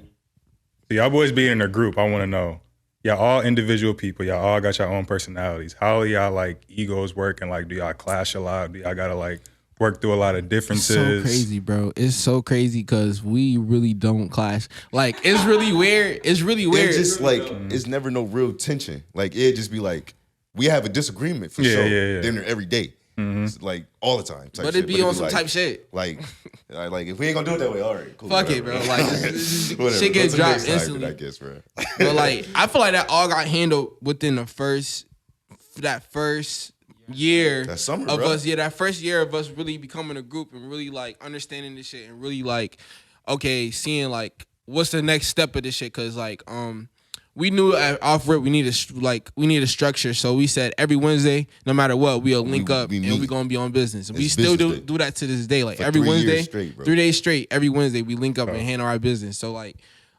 So y'all boys being in a group, I want to know. Y'all all individual people. Y'all all got your own personalities. How are y'all like egos working? Like, do y'all clash a lot? Do y'all gotta like work through a lot of It's differences? so crazy, bro. It's so crazy because we really don't clash. Like it's really weird. It's really weird. It's just like it's never no real tension. Like it just be like we have a disagreement for Yeah, sure. yeah, yeah. Dinner every day. It's like all the time. type but shit. it be on some like, type shit. Like if we ain't gonna do it that way, all right, cool. Fuck it, whatever. bro. Like Whatever. shit gets Go to the dropped next topic, instantly. I guess, bro. But like I feel like that all got handled within that first year That summer, of bro. us. Yeah, that first year of us really becoming a group and really like understanding this shit and really like okay, seeing like what's the next step of this shit. Cause like we knew off rip we need a structure. So we said every Wednesday, no matter what, we'll link up we and meet. we gonna be on business. And we It's still business day. do that to this day. Like For every 3 years Wednesday, straight, bro. 3 days straight, every Wednesday we link up and handle our business. So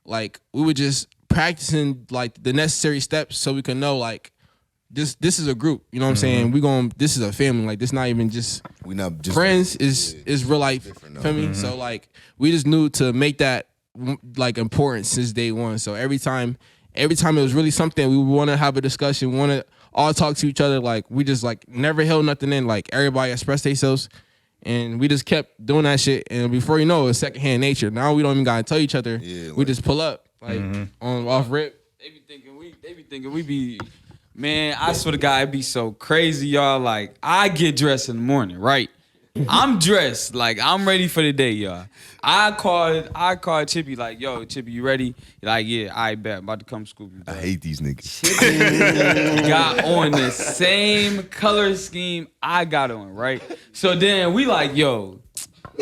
like we were just practicing like the necessary steps so we can know like this is a group. You know what I'm saying? This is a family. Like this not even just We not just friends. Is real life. Feel me? So like we just knew to make that like important since day one. So every time it was really something we want to have a discussion, want to all talk to each other. Like we just like never held nothing in. Like everybody expressed themselves. And we just kept doing that shit, and before you know it, it's secondhand nature. Now we don't even gotta tell each other. Yeah, we just pull up like on off rip. They be thinking we be, man. I swear to God, it be so crazy, y'all. Like I get dressed in the morning, right? I'm dressed, like I'm ready for the day, y'all. I called Chippy, like, yo, Chippy, you ready? Like, yeah, I bet, about to come scoop you. I hate these niggas. Chippy got on the same color scheme I got on, right? So then we like, yo,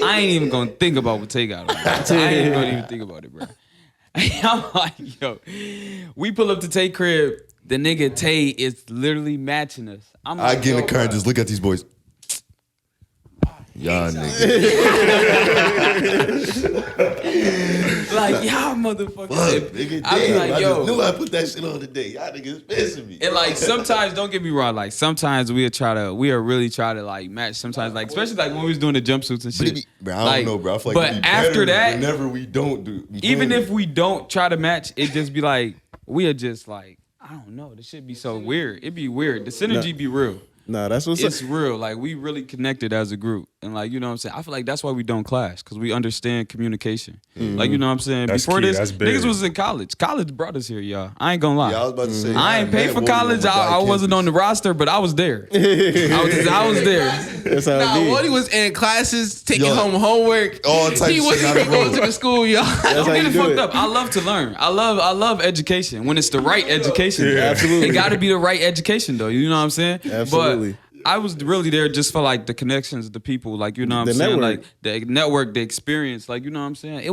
I ain't even gonna think about what Tay got on. I ain't gonna even think about it, bro. I'm like, yo, we pull up to Tay crib, the nigga Tay is literally matching us. I'm I like, get in yo, the car and bro. just look at these boys. Y'all niggas. Like, y'all motherfuckers. Fuck, nigga. I be Damn, like, I yo. just knew I put that shit on today. Y'all niggas pissing me. And like sometimes, don't get me wrong, like sometimes we'll really try to like match sometimes, like especially like when we was doing the jumpsuits and shit. Bro, I Like, don't know, bro. I feel like but it'd be after better that, whenever we don't do, even if we don't try to match, it just be like we are just like, I don't know, this shit be so weird. It be weird. The synergy be real. Nah, that's what's It's up. real. Like we really connected as a group, and like you know what I'm saying. I feel like that's why we don't clash, because we understand communication. Like you know what I'm saying. That's Before key. this, That's big. niggas was in college. College brought us here, y'all. I ain't gonna lie. Yeah, I was about to say. I ain't paid for college. I wasn't on the roster, but I was there. I was there. That's how Nah, it be. Woody was in classes, taking Yo, home homework. all types He of wasn't shit even out of going road. to the school, y'all. That's Don't how get you it do fucked it. up. I love to learn. I love education when it's the right education. Yeah. Absolutely. It got to be the right education though. You know what I'm saying? Absolutely. But I was really there just for like the connections, the people, like you know what I'm The saying, network. like the network, the experience, like you know what I'm saying. It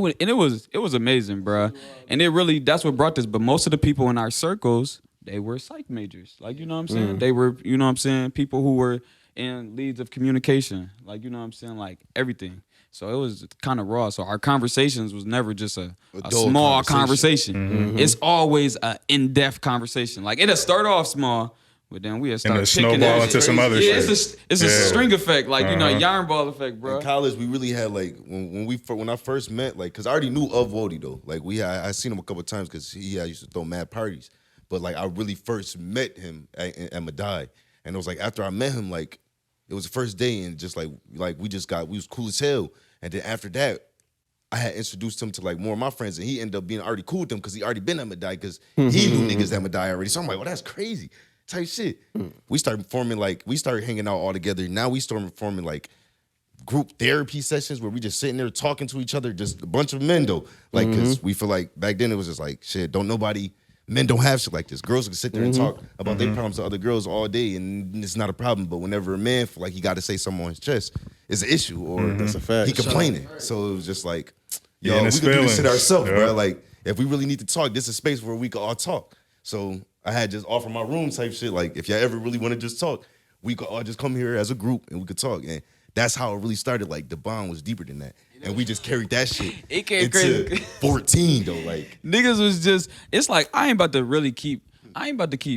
was amazing, bruh. And it really that's what brought this. But most of the people in our circles, they were psych majors, like you know what I'm saying. They were, you know what I'm saying, people who were in leads of communication, like you know what I'm saying, like everything. So it was kind of raw. So our conversations was never just a dull small conversation. conversation. It's always a in-depth conversation. Like it'll start off small, but then we'll start then picking snowball at into it. some other Yeah, shit. it's a Yeah. string effect, like you know, Uh-huh. yarn ball effect, bro. In college, we really had like when I first met, like, cause I already knew of Wody though. Like I seen him a couple of times because he used to throw mad parties. But like I really first met him at Madai, and it was like after I met him, like it was the first day, and just like we was cool as hell. And then after that, I had introduced him to like more of my friends, and he ended up being already cool with them because he already been at Madai because he knew niggas at Madai already. So I'm like, well, that's crazy. Type shit. We started hanging out all together. Now we started forming like group therapy sessions where we just sitting there talking to each other, just a bunch of men though. Like, cause we feel like back then it was just like, shit, men don't have shit like this. Girls can sit there and talk about their problems to other girls all day and it's not a problem. But whenever a man feel like he got to say something on his chest, it's an issue or That's a fact. he complaining. So it was just like, yo, Yeah, and we his can do this shit feelings. ourselves, Yeah. bro. Like, if we really need to talk, this is a space where we can all talk. So I had just offered my room type shit. Like, if y'all ever really want to just talk, we could all just come here as a group and we could talk. And that's how it really started. Like, the bond was deeper than that. And we just carried that shit It came into crazy. 14, though. Like, Niggas was just, it's like I ain't about to keep,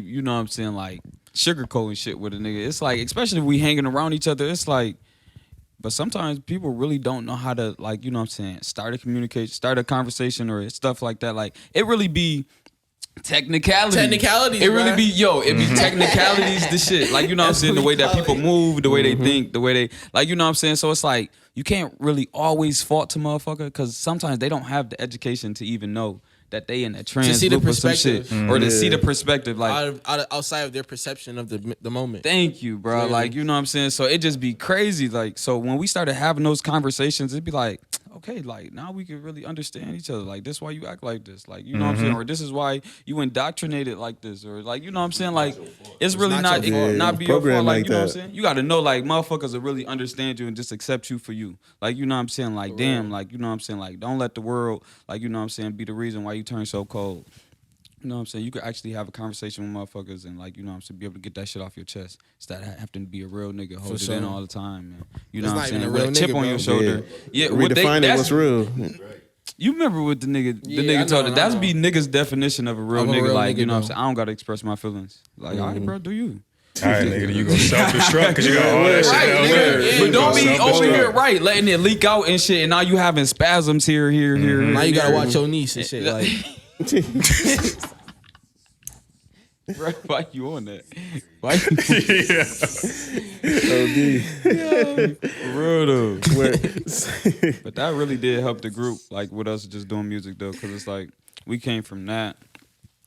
you know what I'm saying, like sugarcoating shit with a nigga. It's like, especially if we hanging around each other, it's like, but sometimes people really don't know how to, like, you know what I'm saying, start a conversation or stuff like that. Like, it really be technicalities. It really bruh. be, it be technicalities, the shit. Like, you know what I'm saying, the way that people move, the way they think, the way they, like, you know what I'm saying? So it's like, you can't really always fault to motherfucker because sometimes they don't have the education to even know that they in a trans see the loop or some shit. perspective. Or to see the perspective. Like, outside of their perception of the moment. thank you, bro. Really? Like, you know what I'm saying? So it just be crazy. Like, so when we started having those conversations, it'd be like, okay, like now we can really understand each other. Like, this is why you act like this. Like, you know what I'm saying? Or this is why you indoctrinated like this. Or like, you know what I'm saying? Like, it's really not not your fault. not be your Program fault. Like, like you know what I'm that. saying? You got to know, like, motherfuckers will really understand you and just accept you for you. Like, you know what I'm saying? Like, damn, like, you know what I'm saying? Like, don't let the world, like, you know what I'm saying, be the reason why you turn so cold. You know what I'm saying? You could actually have a conversation with motherfuckers and, like, you know what I'm saying, be able to get that shit off your chest instead of having to be a real nigga, hold it sure. in all the time, man. You know It's what not I'm even saying? a With real a chip nigga, on bro. your shoulder. Yeah, Redefining that's what's real. You remember what the nigga Yeah, I told know, it. That's I know. be nigga's definition of a real Of a nigga. real Like, nigga, you know what I'm though. saying? I don't gotta express my feelings. Like, all right, bro, do you? All right, nigga, you go self-destruct because you got all that shit Right, down nigga. there. Yeah, But don't be Self-destruct. over here, right, letting it leak out and shit, and now you having spasms here. Now you gotta here. watch your niece and shit. Like, Bro, why you on that? Why you for real though? But that really did help the group, like with us just doing music though, because it's like we came from that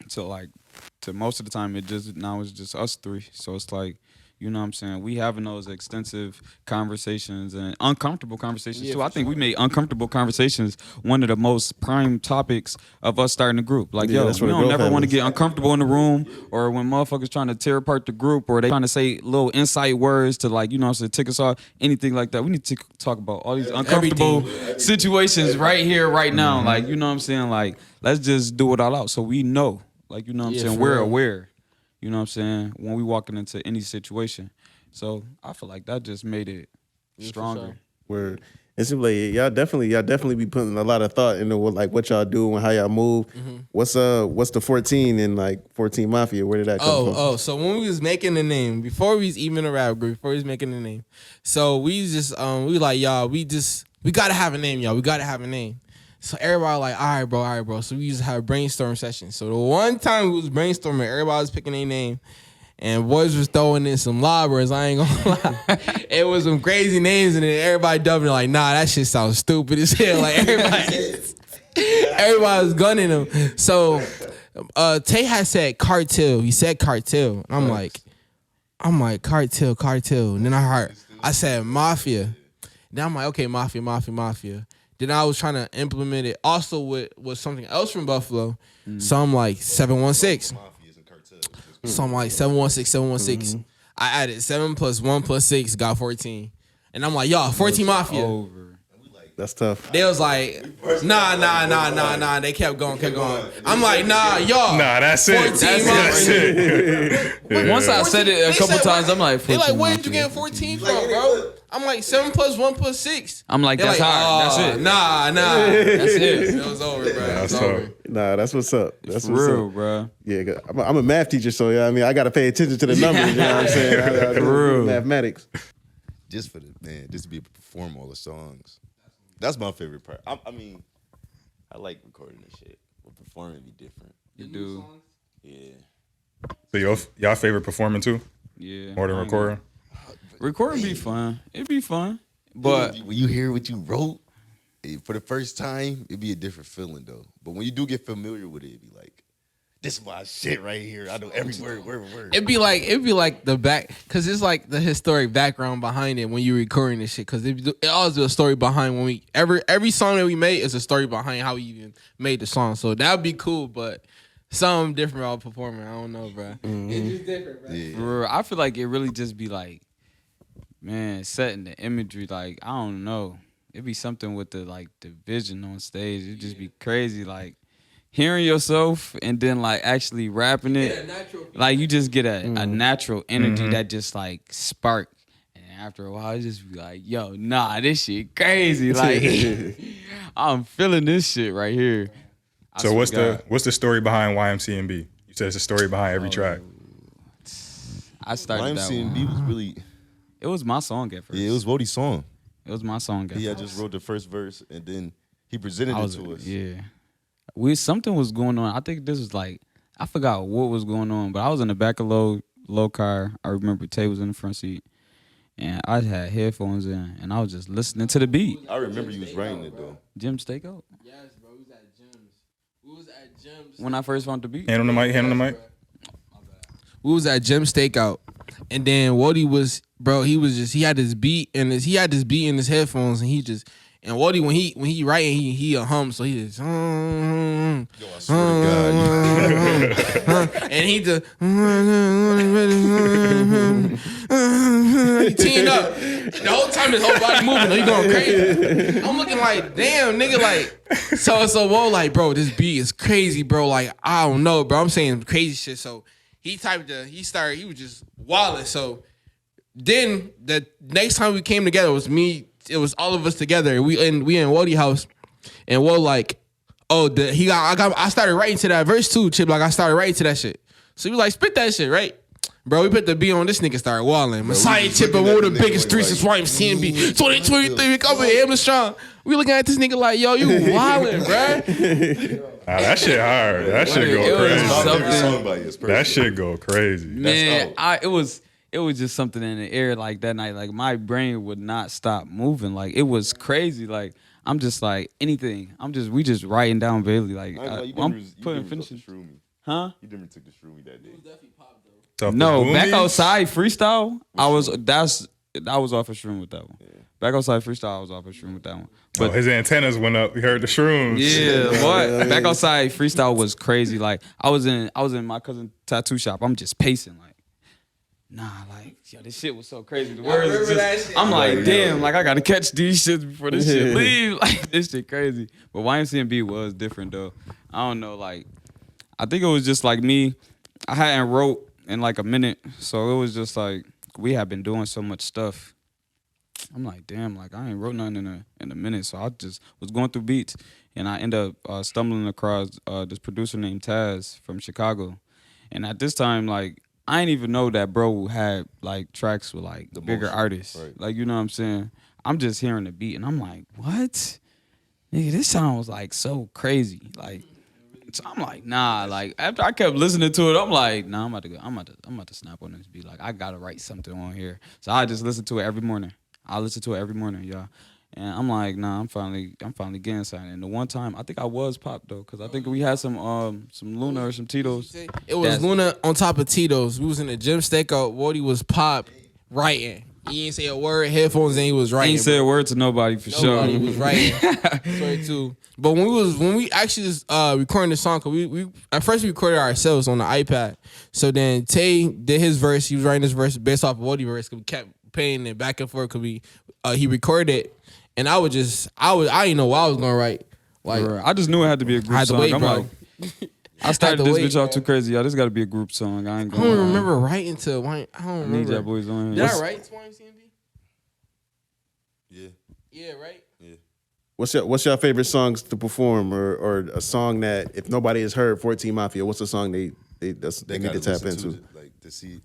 to most of the time now it's just us three. So it's like, you know what I'm saying? We having those extensive conversations and uncomfortable conversations too. I think we made uncomfortable conversations one of the most prime topics of us starting a group. Like, Yeah, yo, that's we where the don't growth never want to happens. get uncomfortable in the room, or when motherfuckers trying to tear apart the group, or they trying to say little insight words to, like, you know what I'm saying, tick us off, anything like that. We need to talk about all these uncomfortable situations right here, right now. Like, you know what I'm saying? Like, let's just do it all out so we know. Like, you know what I'm Yeah, saying? for We're real. aware. You know what I'm saying? When we walking into any situation. So I feel like that just made it stronger. Where it seems like y'all definitely be putting a lot of thought into what y'all do and how y'all move. What's the 14 and like 14 Mafia? Where did that come from? so when we was making the name, before we was even a rap group, before we was making the name, so we just we like, y'all, we gotta have a name, y'all. We gotta have a name. So everybody like, all right, bro. So we used to have brainstorm sessions. So the one time we was brainstorming, everybody was picking a name. And boys was throwing in some lobbers, I ain't gonna lie. It was some crazy names, and then everybody dubbing it like, nah, that shit sounds stupid as hell. Like everybody was gunning them. So Tay had said cartel. He said cartel. I'm like, cartel. And then I said mafia. Then I'm like, okay, mafia. Then I was trying to implement it also with something else from Buffalo. So I'm like 716. So I'm like 716. I added 7 + 1 + 6 got 14. And I'm like, y'all, 14 Mafia. Over. That's tough. They was like, nah. They kept going. I'm like, nah, y'all. Nah, that's it. 14 That's Mafia. it. Once I said it a They couple said, times, I'm like, they like, 14 where did you Mafia. get 14 from, bro? I'm like 7 + 1 + 6. I'm like, They're that's like, hard. That's "Aw, it. Nah. That's it. It was over, bro. That's It was tough. over. Nah, that's what's up. That's For what's real, up. bro. Yeah, 'cause I'm a math teacher, so yeah, I mean, I got to pay attention to the numbers. You know what I'm saying? I do real. mathematics. Just to be able to perform all the songs. That's my favorite part. I mean, I like recording this shit, but performing would be different. You do. Yeah. So y'all favorite performing too? Yeah. More than recording? Recording be fun. It'd be fun. But when you hear what you wrote for the first time, it'd be a different feeling though. But when you do get familiar with it, it'd be like, this is my shit right here. I know every word. It'd be like the back, cause it's like the historic background behind it when you're recording this shit. Cause it always a story behind when we every song that we made is a story behind how we even made the song. So that'd be cool, but something different about performing. I don't know, bro. It's just different, bro. Yeah. for real, I feel like it really just be like, man, setting the imagery. Like, I don't know. It'd be something with the vision on stage. It'd just be crazy. Like, hearing yourself and then like actually rapping it, like you just get a natural energy that just like spark. And after a while, it just be like, yo, nah, this shit crazy. Like, I'm feeling this shit right here. I So swear what's to God. the story behind YMCMB? You said it's a story behind every track. I started that one. YMCMB was really, It was my song at first. yeah, it was Wodie's song. It was my song at He had first. just wrote the first verse and then he presented it to us. Yeah. Something was going on. I think this was like, I forgot what was going on, but I was in the back of low car. I remember Tay was in the front seat. And I had headphones in and I was just listening to the beat. I remember you was writing it though. Jim Stakeout. Yes, bro. We was at Jim's. When I first found the beat. Hand on the mic. We was at Jim Stakeout, and then Wody was, bro. He had this beat in his headphones, and Wody when he writing he a hum, so he just Yo, I swear to God. and he just he teeing up. The whole time his whole body moving, he going crazy. I'm looking like, damn, nigga, like so whoa, like, bro, this beat is crazy, bro. Like, I don't know, bro. I'm saying crazy shit. So he was just wilding. So then the next time we came together, it was all of us together. We in Wody house, and well, like, oh, I started writing to that verse too, Chip. Like I started writing to that shit. So he was like, spit that shit, right? Bro, we put the beat on. This nigga started walling. Messiah Chip and one of the biggest streets since YMCMB. 2023, we coming here, Emma Strong. We looking at this nigga like, yo, you wildin', bro. That shit hard. That shit go crazy. That shit go crazy. Man, it was just something in the air like that night. Like my brain would not stop moving. Like it was crazy. Like I'm just like anything. We just writing down Bailey. Like I'm putting finishing. Huh? You never took the shroomy that day. No, back outside freestyle. That was off a shroom with that one. Yeah. Back outside freestyle, I was off a shroom with that one. But his antennas went up. He heard the shrooms. Yeah, what? Back outside freestyle was crazy. Like I was in my cousin's tattoo shop. I'm just pacing like, like yo, this shit was so crazy. The words just, I'm like, damn, like I gotta catch these shits before this shit leave. Like this shit crazy. But YMCMB was different though. I don't know, like I think it was just like me. I hadn't wrote in like a minute, so it was just like we had been doing so much stuff. I'm like, damn, like I ain't wrote nothing in a minute, so I just was going through beats, and I ended up stumbling across this producer named Taz from Chicago, and at this time, like I didn't even know that bro had like tracks with like the bigger artists, right. Like you know what I'm saying. I'm just hearing the beat, and I'm like, what, nigga, this sounds like so crazy, like. So I'm like, nah, like after I kept listening to it, I'm like, nah, I'm about to snap on this beat. Like I gotta write something on here. So I just listen to it every morning. I listen to it every morning, y'all. And I'm like, nah, I'm finally getting something. And the one time I think I was popped though, cause I think we had some Luna or some Tito's. It was Luna on top of Tito's. We was in the gym stakeout. Wardy was pop writing. He ain't say a word, headphones, and he was writing. He ain't say a word to nobody for sure. He was writing. Sorry too. But when we actually was recording the song, cause we at first we recorded ourselves on the iPad. So then Tay did his verse. He was writing his verse based off of Wardy verse. Cause we kept paying it back and forth. Cause he recorded it, and I didn't know what I was gonna write. Like I just knew it had to be a group song. Wait, I'm bro. like, I started this bitch off too crazy, y'all. This got to be a group song. I don't remember writing to. I don't remember. Need that boys on here. Did I write to YMCMB? Yeah. Yeah, right? Yeah. What's your favorite songs to perform, or a song that if nobody has heard 14 Mafia, what's the song they need to tap into? To see.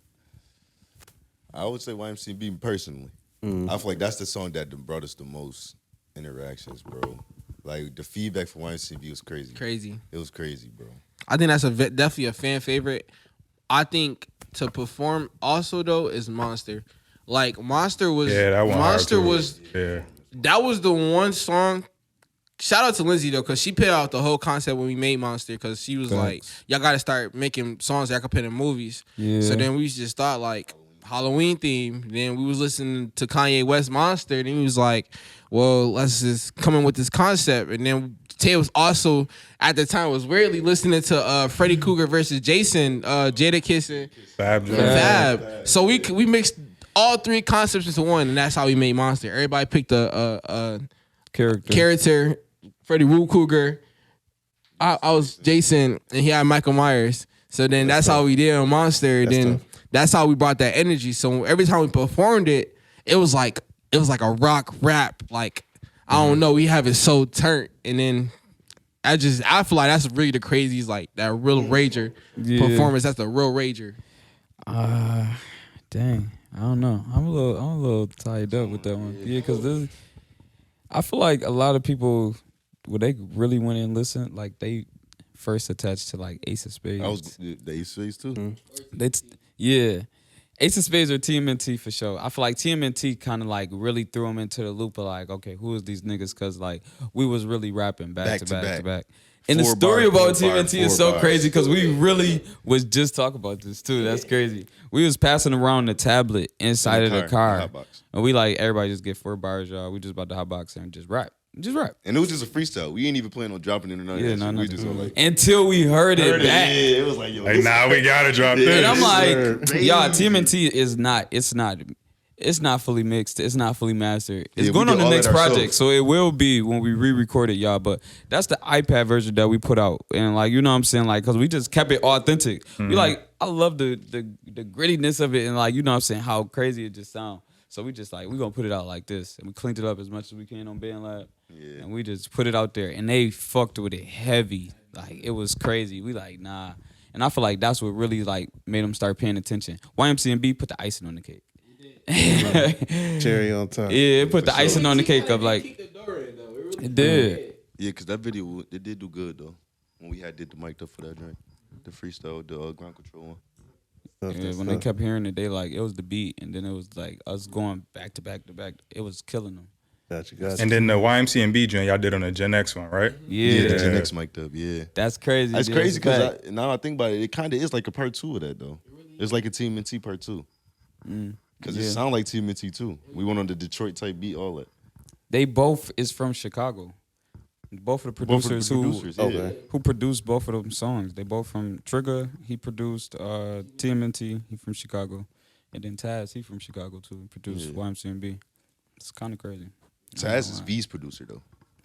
I would say YMCB personally. I feel like that's the song that brought us the most interactions, bro. Like the feedback from YMCB was crazy. Crazy. It was crazy, bro. I think that's definitely a fan favorite. I think to perform also though is Monster. Like Monster was that was the one song. Shout out to Lindsay though, cause she put out the whole concept when we made Monster, cause she was like, y'all gotta start making songs that I could put in movies. Yeah. So then we just thought like Halloween theme. Then we was listening to Kanye West Monster, and he was like, well, let's just come in with this concept. And then Tay was also at the time was weirdly listening to Freddy Krueger versus Jason, Jadakiss and Fab. So we mixed all three concepts into one, and that's how we made Monster. Everybody picked a character. Freddy Krueger. I was Jason, and he had Michael Myers. So then that's how we did on Monster. That's how we brought that energy. So every time we performed it, it was like a rock rap. Like I don't know, we have it so turned, and then I feel like that's really the craziest, like that real rager performance. That's the real rager. Dang, I don't know. I'm a little tied up with that one. Yeah, because I feel like a lot of people, when they really went and listened, like they first attached to like Ace of Spades. I was the Ace of Spades too. Yeah. Ace of Spades or TMNT for sure. I feel like TMNT kind of like really threw them into the loop of like, okay, who is these niggas? Because like we was really rapping back to back. And the story about TMNT is so crazy because we really was just talking about this too. That's crazy. We was passing around the tablet inside of the car. And we like, everybody just get 4 bars, y'all. We just about to hotbox and just rap. Just rap. And it was just a freestyle. We ain't even planning on dropping it or nothing. We just like, until we heard it back. Yeah, it was like, yo, nah, we gotta drop this. And I'm like, y'all, TMNT is not fully mixed. It's not fully mastered. It's going on the next project, so it will be when we re-record it, y'all. But that's the iPad version that we put out, and like, you know what I'm saying, like, cause we just kept it authentic. Mm-hmm. We like, I love the grittiness of it, and like, you know what I'm saying, how crazy it just sounds. So we just like, we gonna put it out like this, and we cleaned it up as much as we can on BandLab. Yeah. And we just put it out there, and they fucked with it heavy. Like, it was crazy. We like, nah. And I feel like that's what really like made them start paying attention. YMCMB put the icing on the cake. Cherry on top. Yeah, it put the icing on the cake of like, it did. Yeah, because that video, it did do good, though. When we did the mic up for that drink. The freestyle, the ground control one. Yeah, when they kept hearing it, they like, it was the beat, and then it was like us going back to back to back. It was killing them. Gotcha. And then the YMCMB joint y'all did on the Gen X one, right? Yeah. The Gen X mic'd up, yeah. That's crazy. That's dude. crazy It's because now I think about it, it kind of is like a part 2 of that, though. It's like a TMNT part 2. Because it sound like TMNT too. We went on the Detroit type beat, all that. They both is from Chicago. Both of the producers, who produced both of them songs. They both from Trigger. He produced TMNT. He from Chicago. And then Taz, he from Chicago too. He produced YMCMB. It's kind of crazy. Taz is V's producer though.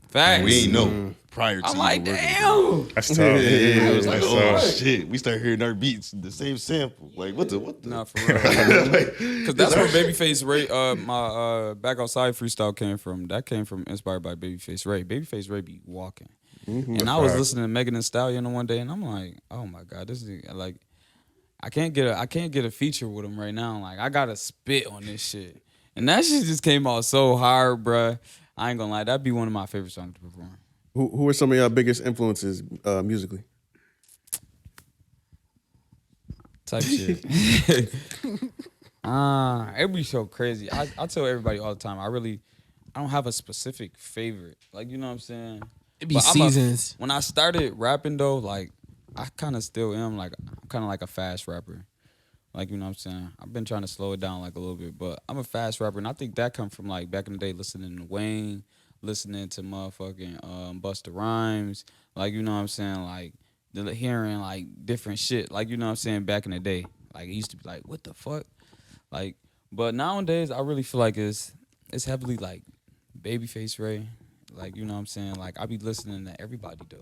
Facts. We ain't know prior to. I'm like, damn. That's tough. I was like, That's oh tough. shit. We start hearing our beats, the same sample. Like, what the? Nah, for real. Because that's where Babyface Ray, my Back Outside freestyle came from. That came from inspired by Babyface Ray. Babyface Ray be walking. And I was listening to Megan Thee Stallion one day, and I'm like, oh my God, this is like, I can't get a feature with him right now. Like, I gotta spit on this shit. And that shit just came out so hard, bruh. I ain't gonna lie, that'd be one of my favorite songs to perform. Who are some of y'all biggest influences musically? Type shit. It'd be so crazy. I tell everybody all the time, I don't have a specific favorite. Like, you know what I'm saying? It be seasons. When I started rapping though, like, I kind of still am like, I'm kind of like a fast rapper. Like, you know what I'm saying? I've been trying to slow it down like a little bit, but I'm a fast rapper, and I think that come from like back in the day listening to Wayne, listening to motherfucking Busta Rhymes, like, you know what I'm saying? Like, hearing like different shit, like, you know what I'm saying, back in the day. Like, it used to be like, what the fuck? Like, but nowadays I really feel like it's heavily like Babyface Ray. Like, you know what I'm saying? Like, I be listening to everybody though.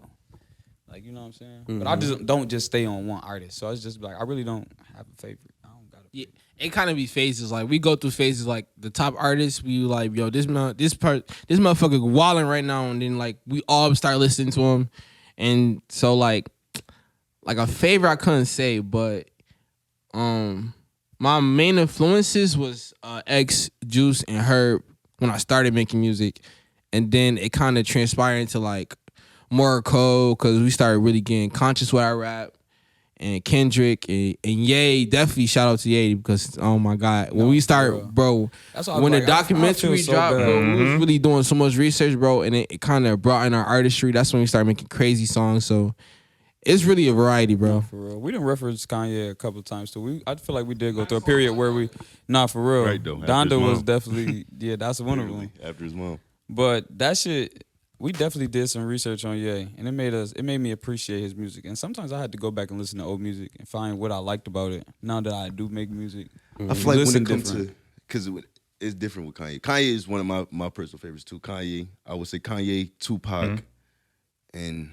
Like, you know what I'm saying? But I just don't just stay on one artist. So it's just like, I really don't have a favorite. I don't got a favorite. Yeah, it kind of be phases. Like, we go through phases. Like, the top artists, we like, yo, this motherfucker wilding right now, and then like we all start listening to him, and so like a favorite I couldn't say, but my main influences was X, Juice, and Herb when I started making music, and then it kind of transpired into like more Cole, because we started really getting conscious with our rap, and Kendrick and Ye. Definitely shout out to Ye, because oh my God, when we start, bro, when the documentary dropped, bro, we was really doing so much research, bro, and it kind of brought in our artistry. That's when we started making crazy songs. So it's really a variety, bro. For real. We didn't reference Kanye a couple of times too. I feel like we did go through a period where we, for real. Right, though. Donda was definitely, that's one of them. After his mom. But that shit, we definitely did some research on Ye, and it made me appreciate his music. And sometimes I had to go back and listen to old music and find what I liked about it. Now that I do make music, I feel like when it comes to, because it's different with Kanye. Kanye is one of my personal favorites too. Kanye, I would say Kanye, Tupac, and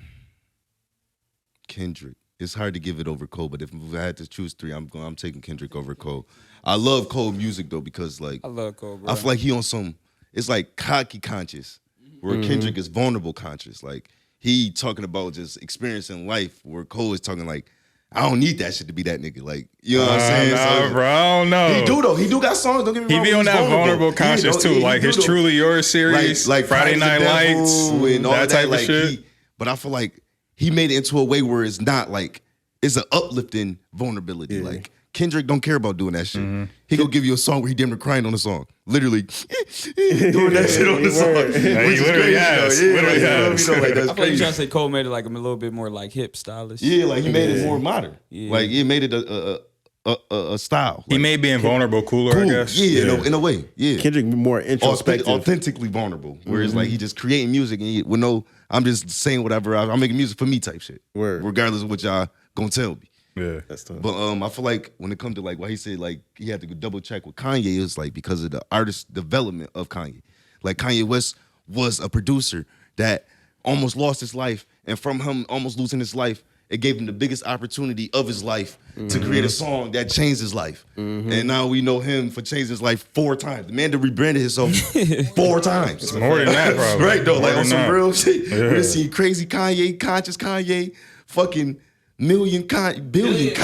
Kendrick. It's hard to give it over Cole, but if I had to choose 3, I'm taking Kendrick over Cole. I love Cole music though, because like I love Cole, bro. I feel like he on some, it's like cocky conscious, where Kendrick is vulnerable conscious. Like, he talking about just experiencing life, where Cole is talking like, I don't need that shit to be that nigga. Like, you know what I'm saying? Nah, bro, I don't know. He do though. He do got songs. Don't get me wrong. He be on that vulnerable conscious too, like his Truly Yours series, like Friday Night Lights, and all that type like, of shit. But I feel like he made it into a way where it's not like, it's an uplifting vulnerability. Yeah. Like, Kendrick don't care about doing that shit. He gonna give you a song where he damn near crying on the song. Literally doing that shit on the song. He literally has. Literally has. Like, that's I feel like you crazy. trying to say Cole made it like a little bit more like hip stylish. Yeah, like he made it more modern. Yeah. Like, he made it a style. He Like, made being vulnerable cooler, I guess. Yeah, in a way. Yeah. Kendrick more introspective. Authentically vulnerable. Whereas like he just creating music and I'm just saying whatever. I'm making music for me type shit. Word. Regardless of what y'all gonna tell me. Yeah. That's tough. But I feel like when it comes to like why he said like he had to double check with Kanye, is like because of the artist development of Kanye. Like, Kanye West was a producer that almost lost his life, and from him almost losing his life, it gave him the biggest opportunity of his life to create a song that changed his life. And now we know him for changing his life 4 times. The man that rebranded himself 4 times. More than that, probably. Right, though, More like than on some that. real shit. Yeah. We done seen crazy Kanye, conscious Kanye, fucking billion Kanye.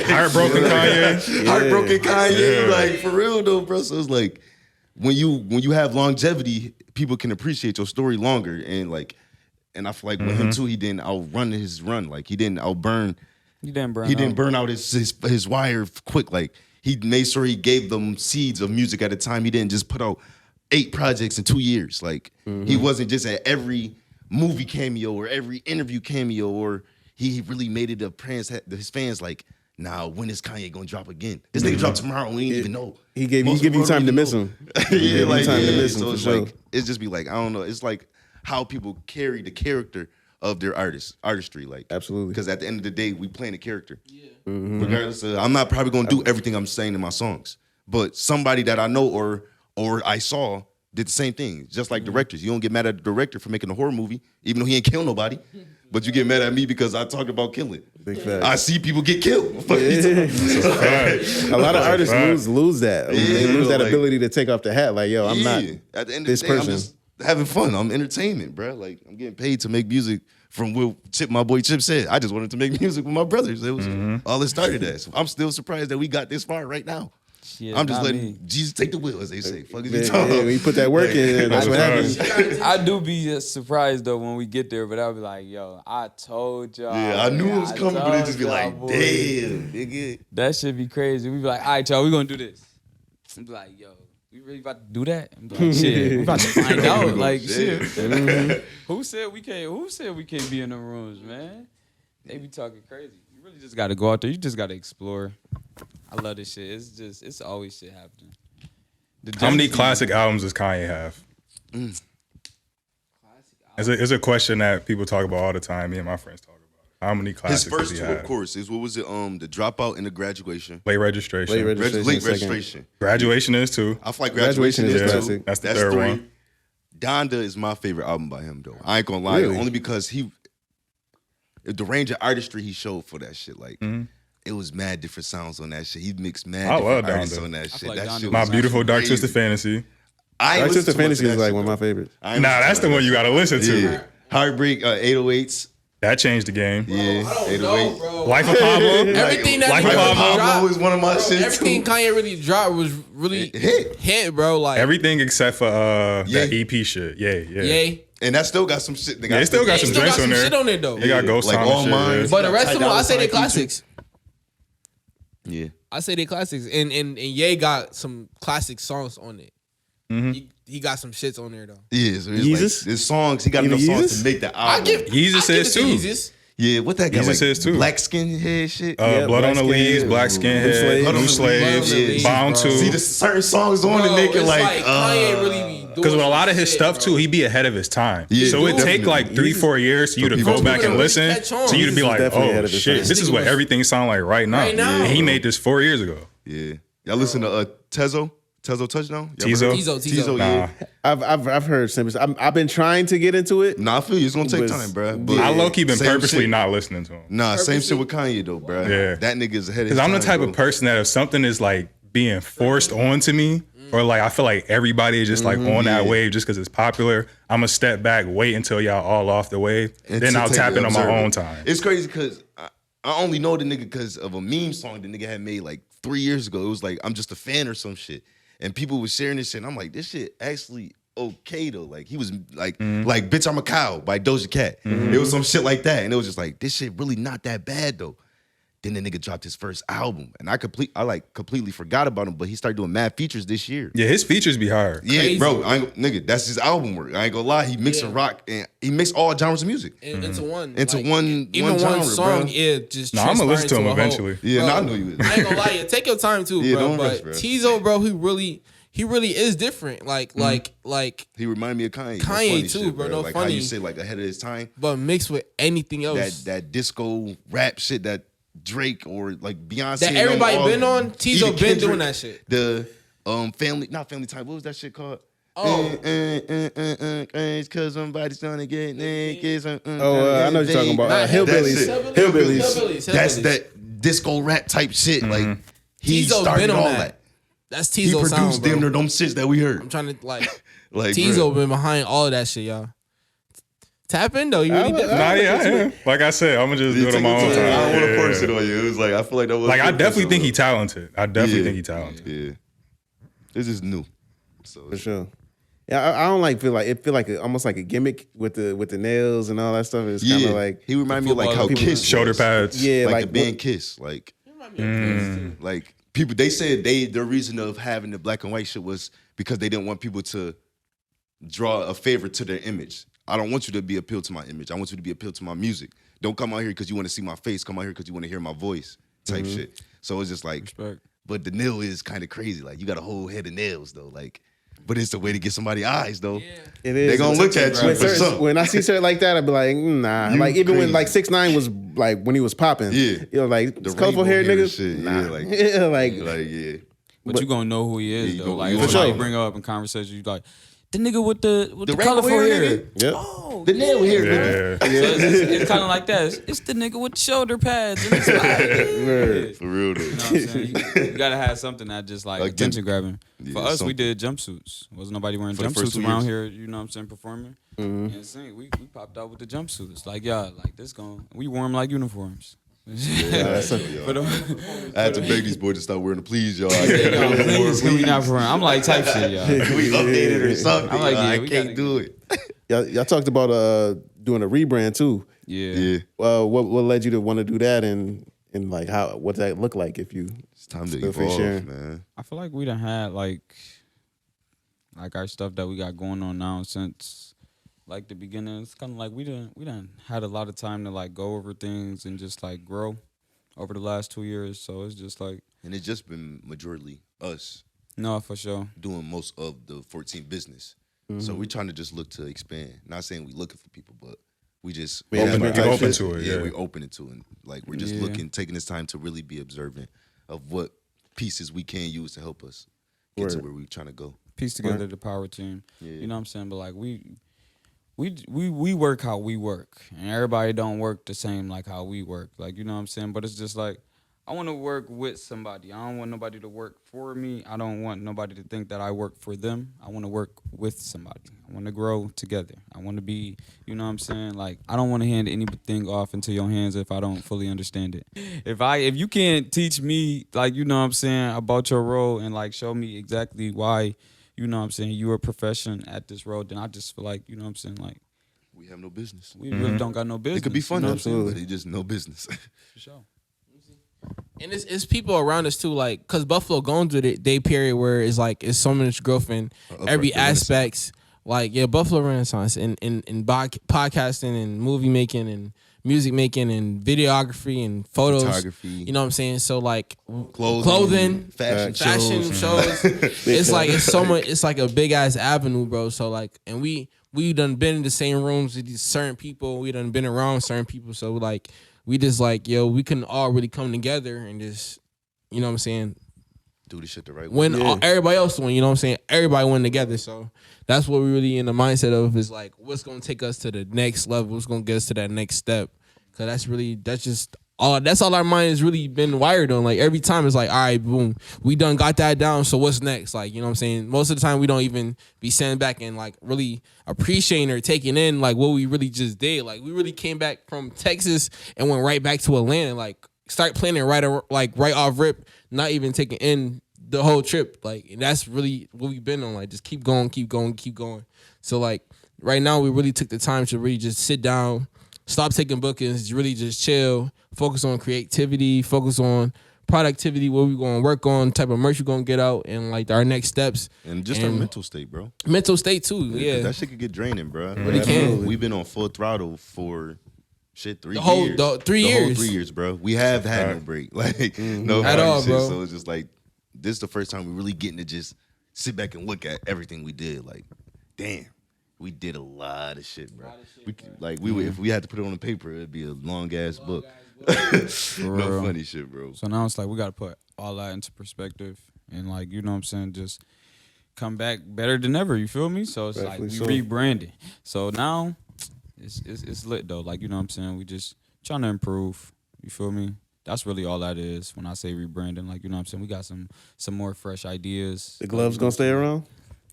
Heartbroken Kanye. Heartbroken Kanye. Yeah. Like, for real, though, bro. So it's like, when you have longevity, people can appreciate your story longer. And I feel like with him too, he didn't outrun his run. Like he didn't outburn. You didn't burn. He didn't burn out his wire quick. Like he made sure he gave them seeds of music at a time. He didn't just put out 8 projects in 2 years. Like he wasn't just at every movie cameo or every interview cameo, or he really made it his fans like, nah, when is Kanye gonna drop again? This nigga drop tomorrow. We ain't even know. He give Most you people time to don't miss even him. yeah, like time to yeah. miss him, So for it's sure. like it's just be like, I don't know. It's like how people carry the character of their artistry. Like Absolutely. because at the end of the day, we playing a character. Yeah. Regardless of, I'm not probably gonna do everything I'm saying in my songs, but somebody that I know or I saw did the same thing. Just like directors, you don't get mad at the director for making a horror movie, even though he ain't kill nobody. But you get mad at me because I talked about killing. Big fact. I see people get killed. Fuck you talking about? A lot of artists lose that. They lose that like- ability to take off the hat. Like, yo, I'm not At the end of this the day, person. I'm just having fun. I'm entertainment, bro. Like I'm getting paid to make music. From what my boy Chip said, I just wanted to make music with my brothers. It was all it started as. So I'm still surprised that we got this far right now. Shit, I'm just not letting me. Jesus take the wheel, as they say. Fuck is you Yeah, talking about? when you put that work in, that's what happens. I do be surprised though when we get there, but I'll be like, yo, I told y'all. Yeah, I knew it was coming, but it just be told like, y'all, damn, nigga. That should be crazy. We be like, all right, y'all, we gonna do this. We be like, yo, we really about to do that? I'm like, shit, we about to find out. Like, shit. Who said we can't be in the rooms, man? They be talking crazy. You really just gotta go out there. You just gotta explore. I love this shit. It's always shit happening. How many classic albums does Kanye have? It's a question that people talk about all the time. Me and my friends talk about it. How many His classics does first he two, have? of course, is what was it? The Dropout and the Graduation. Late registration. Late registration. Late second. registration. Graduation is too. I feel like Graduation Graduation is is two. classic. That's the third 3. one. Donda is my favorite album by him, though. I ain't gonna lie, Really? only because the range of artistry he showed for that shit, like it was mad different sounds on that shit. He mixed mad I different love artists Donda. on that I shit. feel like That Donda shit My was Beautiful Dark crazy. Twisted Fantasy. I ain't Dark Twisted listened to much Fantasy of is that like shit, one of my though. favorites. I ain't Nah, listened that's to the much one you gotta listen of to. that. Yeah. Heartbreak, 808s. That changed the game. Yeah, I don't 808s. know, bro. Life of Pablo. Everything that Life nigga of really Pablo dropped, is one of my bro, shit, everything too. Kanye really dropped was really hit, bro. Like Everything except for that Yeah. EP shit. Yeah. yay. And that still got some shit. Yeah, it still got They some still got drinks on some there. shit on there though. They got Ghost like Town All and shit. Mine. yeah. But the rest Ty of them, I Dolla say they Sign feature. classics. Yeah. I say they classics, and Ye got some classic songs on it. He got some shits on there though. Yeah, so it's Yeezus? like, there's songs, he got Even enough songs Yeezus? to make the I album. give Yeezus I give says it to too. Yeezus. Yeah, what that guy Yeezus like? says too. Black skin head shit. Yeah, Blood on the Black Leaves, Skinhead, Black Blue Skinhead, Slaves. Blue Slaves, Slaves, Bound bro. to. See, there's certain songs on the Bro, nigga it's like, Kanye really be doing Because with a lot of some his shit, stuff bro. too, he'd be ahead of his time. Yeah, so it'd take definitely. like 3-4 years for you to people go to back and really listen. catch on. So you'd be Yeezus is like, definitely oh ahead of his shit, time. this is what everything sound like right now. Right now. And he made this 4 years ago. Yeah. Y'all listen to Tezo Touchdown? Y'all Tezo? ever heard? Tezo. yeah. I've heard snippets. I've been trying to get into it. Nah, I feel you. It's gonna take Was- time, bro. I low-key been Same purposely shit. not listening to him. Nah, same Purposely? shit with Kanye though, bro. Yeah. That nigga's ahead of his Because I'm the time, type bro. of person that if something is like being forced onto me, or like I feel like everybody is just like on that Yeah. wave just because it's popular, I'm gonna step back, wait until y'all all off the wave, And then to I'll take tap the in on my observer. own time. It's crazy because I only know the nigga because of a meme song the nigga had made like 3 years ago. It was like, I'm just a fan or some shit. And people were sharing this shit. And I'm like, this shit actually okay though. Like he was like Bitch I'm a Cow by Doja Cat. It was some shit like that. And it was just like, this shit really not that bad though. Then the nigga dropped his first album. And I completely forgot about him, but he started doing mad features this year. Yeah, his features be hard. Yeah, Crazy. bro, nigga, that's his album work. I ain't gonna lie. He mixed a rock and he mixed all genres of music. Into one. Into one Even genre, one song, bro. it just No, I'ma listen to transpired him into a whole- eventually. Yeah, Bro, no, I know you would. I ain't gonna lie, take your time too, Yeah, bro. don't rush, But bro. Teezo, bro, he really is different. Like He reminded me of Kanye. Kanye funny too, shit, bro. No like how funny. you say like ahead of his time. but mixed with anything else That disco rap shit that Drake or like Beyonce that and everybody all- been on. even Teezo been Kendrick, doing that shit. The not family time. What was that shit called? Cause somebody's trying to get naked. I know what you're talking about. Hillbillies. Hillbillies. That's that disco rap type shit. Like he Tizo started been on all that. that. That's He Tizo produced sound, damn near bro. them shits that we heard. I'm trying to like Tizo been behind all of that shit, y'all. Tap in though. You really did. Nah, yeah. Like I said, I'm gonna just do it on my own time. I don't want to Yeah. force it on you. It was like I feel like that was Like I definitely think he talented. I definitely think he talented. Yeah, this is new. So For sure. Yeah, I don't feel like almost like a gimmick with the nails and all that stuff. It's kind of like he reminded me of like how football Kiss Shoulder was. pads. yeah, like the band Kiss. Like people, they said their reason of having the black and white shit was because they didn't want people to draw a favor to their image. I don't want you to be appealed to my image. I want you to be appealed to my music. Don't come out here because you want to see my face. Come out here because you want to hear my voice type shit. So it's just like, Respect. but the nail is kind of crazy. Like you got a whole head of nails though. Like, but it's the way to get somebody eyes though. it is. They gonna look at you for something. When I see shit like that, I'd be like, nah. You like even when crazy. like 6ix9ine was like when he was popping, Yeah. you know, like The colorful rainbow hair hair niggas, shit, nah. yeah, like- yeah, like yeah. But you gonna know who he is Yeah, you though. go- Like you when for somebody sure. bring up in conversation, you like the nigga with the rainbow colorful hair, hair. nigga? yep. Oh, The nail hair, nigga. Yeah. So it's kind of like that. It's the nigga with the shoulder pads. And it's like, Word. For real though. you know what I'm saying? You gotta have something that just like Like attention grabbing. yeah, For us, we something. did jumpsuits. Wasn't nobody wearing For the first jumpsuits 2 around years. here, you know what I'm saying, performing. And sing. We popped out with the jumpsuits. Like, yeah, like this we wore them like uniforms. But, I had to beg these boys to stop wearing the please, y'all. I yo, can't please, can we not perform? I'm like type shit, y'all. Can we update it or something? I'm like, yeah, I we can't gotta- do it. Y'all talked about doing a rebrand too. Yeah. Yeah, What led you to want to do that and like what that look like if you it's time to Feel free evolve, sharing. man. I feel like we done had like our stuff that we got going on now since like the beginning. It's kind of like we done had a lot of time to like go over things and just like grow over the last 2 years. So it's just like And it's just been majorly us no, for sure. doing most of the 14 business. So we're trying to just look to expand. Not saying we looking for people, but we just we Open have to our type open shit. to it. Yeah, Yeah. we're open to it. And like we're just Yeah. looking, taking this time to really be observant of what pieces we can use to help us get to Word. where we're trying to go. Piece together the power team. Yeah. You know what I'm saying? But like we work how we work, and everybody don't work the same like how we work. Like you know what I'm saying? But it's just like I want to work with somebody. I don't want nobody to work for me. I don't want nobody to think that I work for them. I want to work with somebody. I want to grow together. I want to be, you know what I'm saying? Like I don't want to hand anything off into your hands if I don't fully understand it. If you can't teach me, like you know what I'm saying, about your role and like show me exactly why, you know what I'm saying, you're a profession at this role, then I just feel like, you know what I'm saying, like We have no business. we really don't got no business. It could be fun, you know what I'm saying? but it just no business. For sure. And it's people around us too, like, cause Buffalo going through the day period where it's like it's so much growth in every aspects. Like Buffalo Renaissance and podcasting and movie making and music making and videography and photos. Photography. You know what I'm saying? So like Clothing, fashion shows. It's like it's so much. It's like a big ass avenue, bro. So like, and we done been in the same rooms with these certain people. We done been around certain people. So like, we just like we can all really come together and just, you know what I'm saying, do the shit the right way. when everybody else win. You know what I'm saying? Everybody win together. So that's what we really in the mindset of is like, what's gonna take us to the next level? What's gonna get us to that next step? Cause that's all our mind has really been wired on. Like every time it's like, all right, boom, we done got that down. So what's next? Like, you know what I'm saying? Most of the time we don't even be sitting back and like really appreciating or taking in like what we really just did. Like we really came back from Texas and went right back to Atlanta. Like start planning right off rip, not even taking in the whole trip. Like and that's really what we've been on. Like just keep going. So like right now we really took the time to really just sit down. Stop taking bookings, really just chill, focus on creativity, focus on productivity, what we're going to work on, type of merch we're going to get out, and like our next steps. And just our mental state, bro. Mental state too, 'Cause yeah. That shit could get draining, bro. Really can. We've been on full throttle for 3 years. The whole 3 The whole years. 3 years, bro. We have had no break. Like, no At funny all, shit. bro. So it's just like, this is the first time we're really getting to just sit back and look at everything we did. Like, damn. We did a lot of shit, bro. If we had to put it on the paper, it'd be a long ass book. No real. funny shit, bro. So now it's like we got to put all that into perspective and like, you know what I'm saying, just come back better than ever. You feel me? So it's like we rebranding. So now it's lit though. Like, you know what I'm saying? We just trying to improve. You feel me? That's really all that is when I say rebranding. Like, you know what I'm saying? We got some more fresh ideas. The gloves gonna stay around?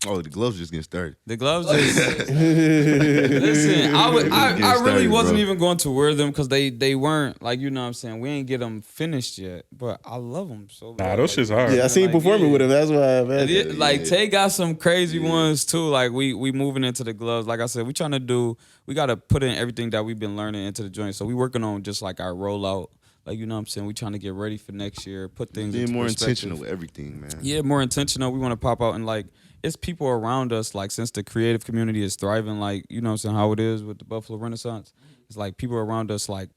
Oh, the gloves just getting started. The gloves just listen. I really wasn't even going to wear them because they weren't like, you know what I'm saying. We ain't get them finished yet, but I love them so bad. Nah, those shit's hard. Yeah, I seen you performing with him. That's why I've asked. Like Tay got some crazy ones too. Like we moving into the gloves. Like I said, we got to put in everything that we've been learning into the joint. So we working on just like our rollout. Like, you know what I'm saying? We trying to get ready for next year, put things Being into more perspective. intentional with everything, man. Yeah, more intentional. We want to pop out and like, it's people around us, like since the creative community is thriving, like, you know what I'm saying, how it is with the Buffalo Renaissance. It's like people around us like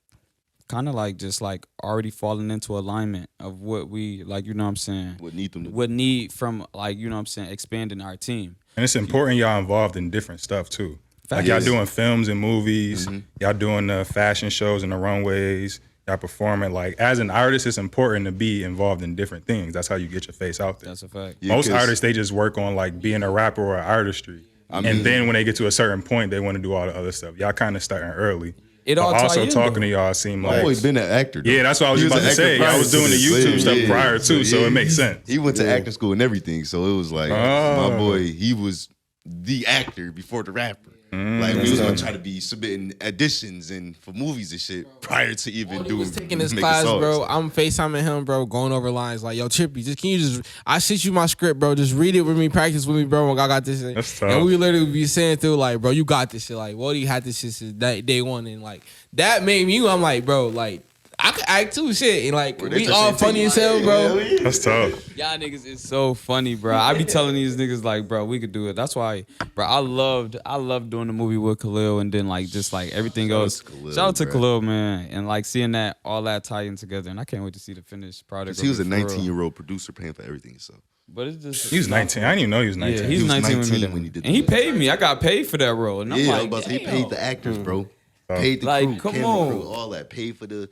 kind of like just like already falling into alignment of what we like, you know what I'm saying? What need from like, you know what I'm saying, expanding our team. And it's important y'all involved in different stuff too. Like y'all doing films and movies, y'all doing the fashion shows and the runways. Y'all performing. Like, as an artist, it's important to be involved in different things. That's how you get your face out there. That's a fact. Yeah, most artists, they just work on like being a rapper or artistry. And then when they get to a certain point, they want to do all the other stuff. Y'all kind of starting early. It all also tie in, talking though. to y'all seem I've like always been an actor, though. Yeah, that's what I was about to say. I was doing the YouTube stuff prior too, so it makes sense. He went to acting school and everything, so it was like my boy, he was the actor before the rapper. Like we was gonna try to be submitting auditions and for movies and shit prior to even doing. Was taking this class, songs. Bro. I'm FaceTiming him, bro, going over lines like, "Yo, Trippy, I sent you my script, bro. Just read it with me, practice with me, bro. I got this." That's tough. And we literally be saying through like, "Bro, you got this shit." Like, Wody had this shit since day one, and like that made me. I'm like, bro, like. I could act too, shit, and like we all funny as hell, bro. That's tough. Y'all niggas is so funny, bro. I be telling these niggas like, bro, we could do it. That's why, bro. I loved doing the movie with Khalil, and then like just like everything else. Shout out to Khalil, man, and like seeing that all that tie in together, and I can't wait to see the finished product. He was a 19-year-old producer paying for everything, so. But it's just he was 19. I didn't even know he was 19. Yeah, he was 19 when he did. And he paid me. I got paid for that role, and I'm like, he paid the actors, bro. Paid the like, crew, come camera on, crew, all that. Paid for the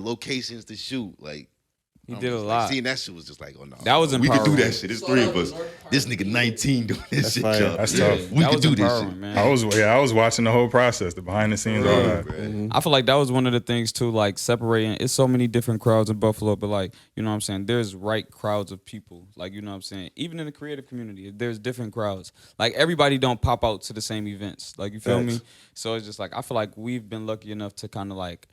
locations to shoot, like he did a lot. Seeing that shit was just like, oh no, that was we could do empowering. that shit. There's three of us. This nigga 19 doing this shit. That's tough. We could do this shit. Man. I was watching the whole process, the behind the scenes, all that. I feel like that was one of the things too, like separating. It's so many different crowds in Buffalo, but like, you know what I'm saying, there's right crowds of people. Like, you know what I'm saying, even in the creative community, there's different crowds. Like everybody don't pop out to the same events. Like, you feel me? So it's just like I feel like we've been lucky enough to kind of like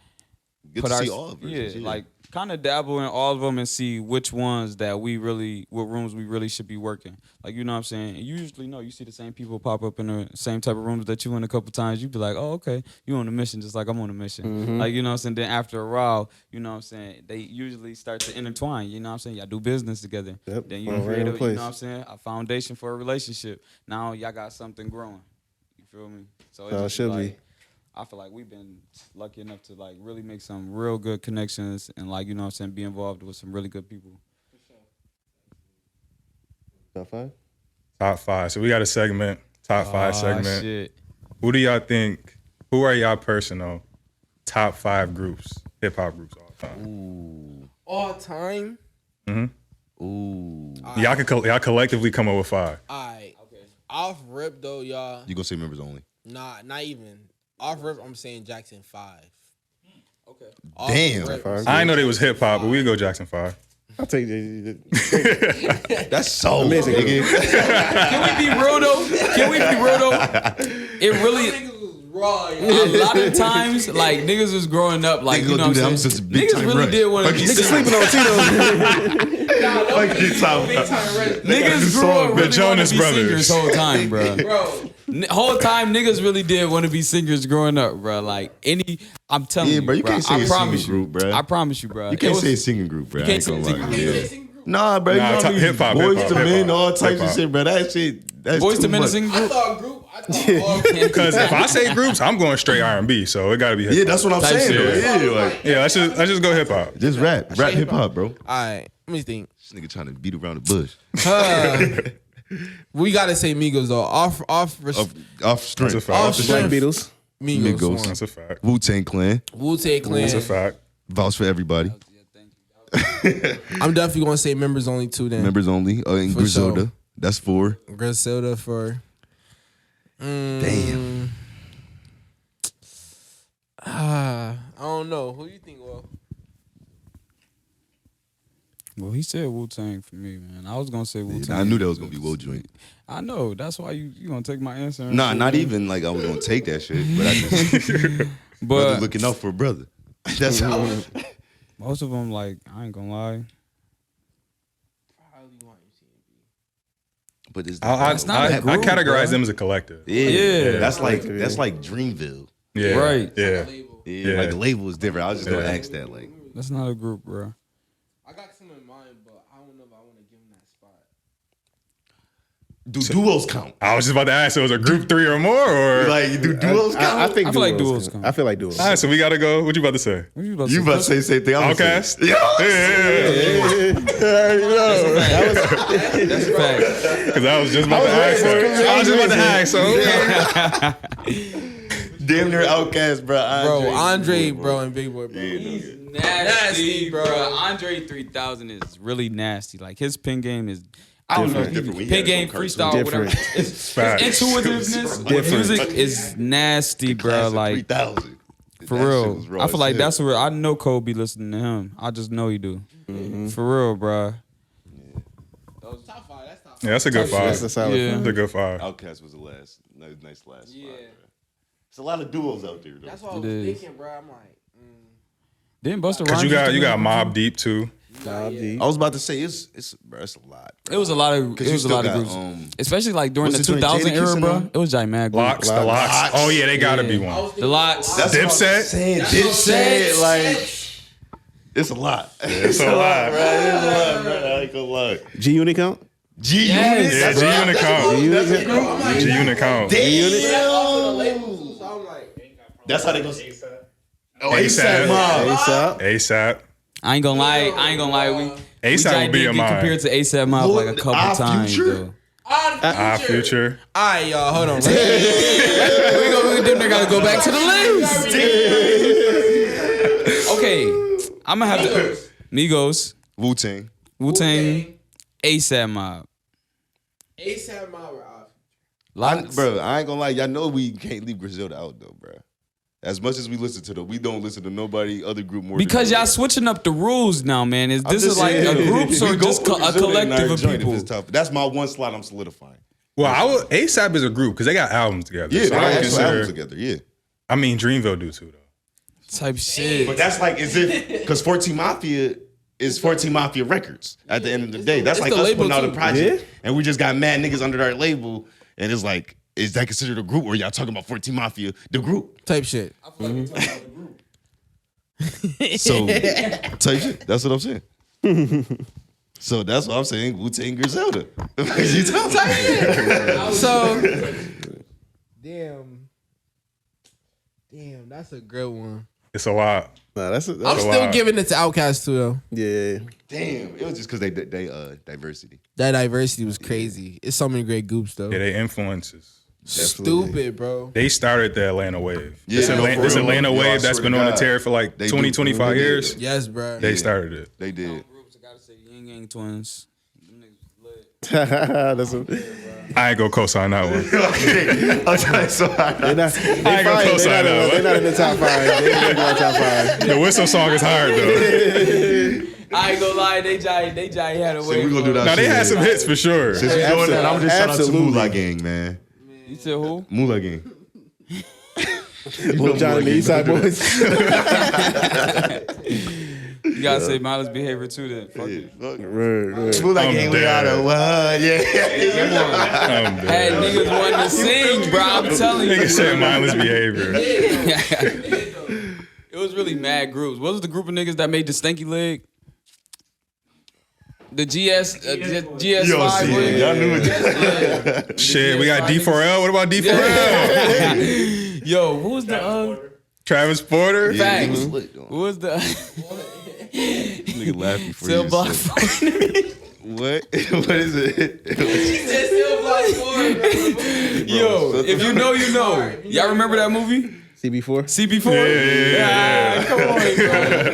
get to see all of it. Yeah, like kind of dabble in all of them and see which ones that what rooms we really should be working. Like, you know what I'm saying? And you usually know, you see the same people pop up in the same type of rooms that you in a couple times. You be like, oh, okay, you on a mission just like I'm on a mission. Like, you know what I'm saying? Then after a while, you know what I'm saying, they usually start to intertwine. You know what I'm saying? Y'all do business together. Yep. Then you create you know what I'm saying, a foundation for a relationship. Now y'all got something growing. You feel me? So it's just like, I feel like we've been lucky enough to like really make some real good connections and like, you know what I'm saying, be involved with some really good people. Top five? Top five. So we got a segment, top five segment. Shit. Who do y'all think, who are y'all personal top 5 groups, hip hop groups all time? All time. Ooh. Y'all collectively come up with 5. Alright. Okay. Off rip though, y'all. You gonna say members only? Nah, not even. Off rip, I'm saying Jackson 5. Okay. Damn. Rip, I didn't know they was hip hop, but we go Jackson 5. I'll take That's so amazing. Can we be real though? It really raw. a lot of times like niggas was growing up like, you know what I'm saying? Niggas really did want to be Niggas sleeping on Tito's. Niggas grew up really Jonas wanna be Brothers. singers whole time, bro. Whole time niggas really did want to be singers growing up, bro. Like I'm telling you, bro, you can't say I promise singing you, group, bro. I promise you, bro. You can't say singing group, bro. I ain't gonna lie. Singing group. Nah, bro. Nah, You know hip hop, Boys hip to hop, Men, hip hop, all types hip of hop. shit, bro. That shit. That's Boys too to Men much. singing I group. thought group. Because if I say groups, I'm going straight R&B, so it gotta be hip hop. Yeah, that's what I'm saying, shit. though. Yeah, like Yeah, let's just go hip hop. just rap hip hop, bro. Alright, let me think. This nigga trying to beat around the bush. We gotta say Migos though. Off Off That's a strength. fact. Off strength. Beatles. Migos. Migos. That's a fact. Wu-Tang Clan. Wu-Tang Clan. That's a fact. Vouch for everybody. I'm definitely gonna say members only too. Then Members only. And For Griselda. sure. That's 4. Griselda for. Damn. I don't know. Who you think? Well, he said Wu-Tang for me, man. I was gonna say Wu-Tang. I knew that was gonna be Wo joint. I know. That's why you gonna take my answer. and Nah, shit, not man. even like I was gonna take that shit, but I just brother But looking out for a brother. That's how. most of them, like, I ain't gonna lie. But it's I It's not a group, categorize bro. them as a collective. Yeah. That's like Dreamville. Yeah. Right. Yeah. Yeah, like the label is different. I was just gonna ask that, like. That's not a group, bro. I got some in mind, but I don't know if I want to give him that spot. Do duos count? I was just about to ask, so was a group 3 or more, or Like, do duos count? I think I feel like duos duos count. count. I feel like duos. all right, so we gotta go. What you about to say? What you about You about to say the same thing? I'm gonna say. Outcast? Yeah. That's a fact. Because I was just about to ask. Damn near Outcast, bro. Andre, bro, and Big Boy, bro. He's nasty, bro. Andre 3000 is really nasty. Like, his pin game is. I don't know if Different. he We pin had game, some freestyle, cartoons. whatever. Different. His Facts. intuitiveness with music is nasty, bro. Like, 3000. for real. I feel like that's where I know Cole be listening to him. I just know he do. For real, bro. Top 5. That's top 5. Yeah, that's a good That's a 5. solid Yeah. That's a good 5. Outcast was the last, nice last spot. Yeah. Bro. It's a lot of duos out there, though. That's what I was It is. thinking, bro. I'm like, Didn't Busta Because Rhymes you used to got be- Mobb Deep too. Nah, D. I was about to say it's a lot. It was a lot of you it was a still lot of got, groups, especially like during the what's the joint 2000 Jadakiss era, in bro. them? It was giant mad groups. Locks, the locks. Oh yeah, they gotta be one. The Lots. That's what I'm Dipset? saying. Dipset, like it's a lot. It's a lot. Bro. It's a lot, bro. I ain't gonna lie. G Unit count? G Yes. Unit. Yeah, G Unit count. G Unit count. That's how they go. Oh, ASAP. Mob. ASAP. ASAP. I ain't gonna lie. We ASAP would be did in get mine. compared to ASAP Mob like a couple Our times, Future? though. Ah, Future. all right, y'all, hold on. We gotta go back to the list. Okay, I'm gonna have to Migos, Wu-Tang. Wu-Tang, ASAP Mob. ASAP Mob or off? Lots. Bro, I ain't gonna lie. Y'all know we can't leave Griselda out though, bro. As much as we listen to them, we don't listen to nobody other group more. Because than y'all switching up the rules now, man. Is this is like a group We or go just for a Griselda in collective our of joint if people? it's tough. That's my one slot I'm solidifying. Well, ASAP is a group because they got albums together. Yeah, so they I got would actual albums consider. together. Yeah, I mean, Dreamville do too, though. Type shit. but that's like as if because 14 Mafia is 14 Mafia Records. At the end of the day, that's like the us label putting out a too. project, and we just got mad niggas under our label, and it's like, is that considered a group, or y'all talking about 14 Mafia, the group? Type shit. So, type shit. That's what I'm saying. So that's what I'm saying. Wu-Tang Griselda. You tell me. So, damn, that's a good one. It's a lot. Nah, that's I'm a still lot. giving it to Outkast too, though. yeah. Damn, it was just because they diversity. That diversity was crazy. It's so many great groups though. Yeah, they influences. Stupid, bro. They started the Atlanta wave. Yeah, this no, Atlanta, for this real, Atlanta bro. Yo, I wave that's swear been to on the God. tear for like They 20, do. 25 They years. did. Yes, bro. They started it. They did. Groups, I gotta say Yin Yang Twins. Them niggas lit. That's I ain't gonna co-sign that one. I'm trying so hard. they're not, I ain't gonna co-sign that they're one. not in the top 5. They're in the top 5. The whistle song is hard though. I ain't gonna lie, they had a So way. we gonna do that. Now they shit. had some hits for sure. Since we doing that, I'm just shout out to Absolutely. Moolah Gang, man. You said who? Moolah Gang. Little John and the East Side Boys. You gotta say mindless behavior too. Then fuck it. Right. Moolah I'm Gang, we dead. got a what? Yeah. I'm Had dead. niggas wanting to sing, bro. I'm telling you. Nigga said mindless behavior. It was really mad groups. What was the group of niggas that made the stanky leg? The GS5. Yo, see, y'all knew it. Shit, we got D4L. What about D4L? Yo, who was the Travis Porter. Yeah, he Facts. was lit, though. who was the Nigga laughing for Cell you. Block? What? What is it? Yo, if you know, you know. Y'all remember that movie? CB4? CB4? Yeah. Come on, bro.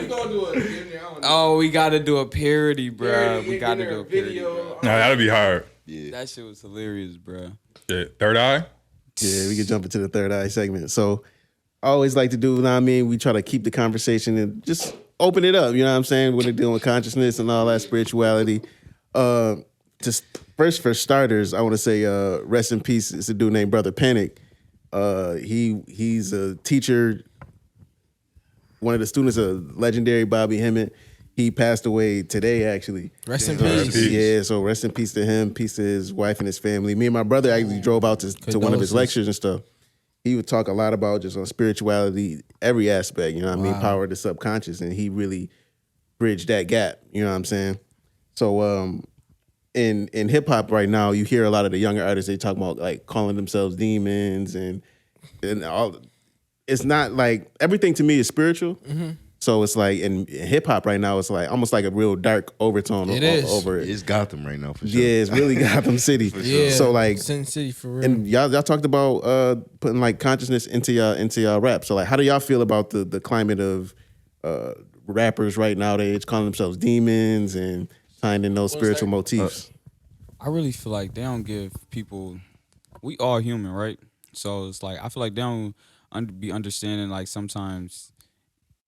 We gonna do it. Oh, we gotta do a parody, bro. We gotta do a parody. video. No, that'd be hard. Yeah. That shit was hilarious, bro. Yeah, Third Eye. Yeah, we can jump into the third eye segment. So I always like to do, you know what I mean? We try to keep the conversation and just open it up, you know what I'm saying? When they're dealing with consciousness and all that spirituality. Just first for starters, I want to say rest in peace. It's a dude named Brother Panic. He's a teacher, one of the students of legendary Bobby Hemmett. He passed away today, actually. Rest in peace. Yeah, so rest in peace to him, peace to his wife and his family. Me and my brother actually drove out to one of his lectures and stuff. He would talk a lot about just on spirituality, every aspect, you know what I mean? Power of the subconscious, and he really bridged that gap, you know what I'm saying? So in hip hop right now, you hear a lot of the younger artists, they talk about like calling themselves demons and all. It's not like, everything to me is spiritual. Mm-hmm. So it's like in hip hop right now, it's like almost like a real dark overtone over it. It's Gotham right now for sure. Yeah, it's really Gotham City. Yeah, so like Sin City for real. and y'all talked about putting like consciousness into y'all rap. So like, how do y'all feel about the climate of rappers right nowadays calling themselves demons and finding those spiritual motifs? I really feel like they don't give people. We all human, right? So it's like I feel like they don't be understanding. Like sometimes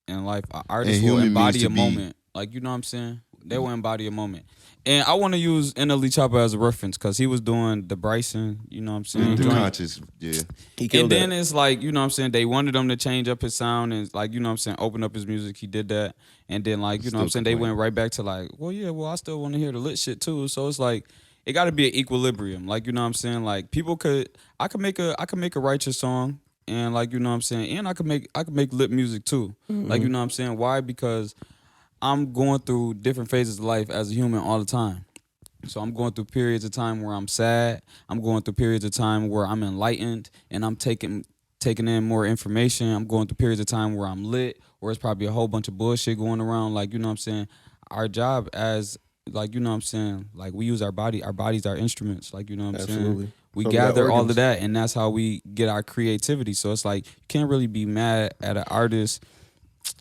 in life, artists will embody a moment. Like, you know what I'm saying? They will embody a moment. And I want to use NLE Chopper as a reference because he was doing the Bryson, you know what I'm saying? The conscious, yeah. He killed And then that. it's like, you know what I'm saying? They wanted him to change up his sound and like, you know what I'm saying? Open up his music. He did that. And then like, you know what I'm saying? They went right back to like, well, yeah, well, I still want to hear the lit shit too. So it's like, it got to be an equilibrium. Like, you know what I'm saying? Like people I could make a righteous song. And like, you know what I'm saying? And I could make lit music too. Mm-hmm. Like, you know what I'm saying? Why? Because I'm going through different phases of life as a human all the time. So I'm going through periods of time where I'm sad. I'm going through periods of time where I'm enlightened and I'm taking in more information. I'm going through periods of time where I'm lit, where it's probably a whole bunch of bullshit going around. Like, you know what I'm saying? Our job as, like, you know what I'm saying? Like, we use our bodies are instruments. Like, you know what I'm saying? We gather all of that, and that's how we get our creativity. So it's like, you can't really be mad at an artist,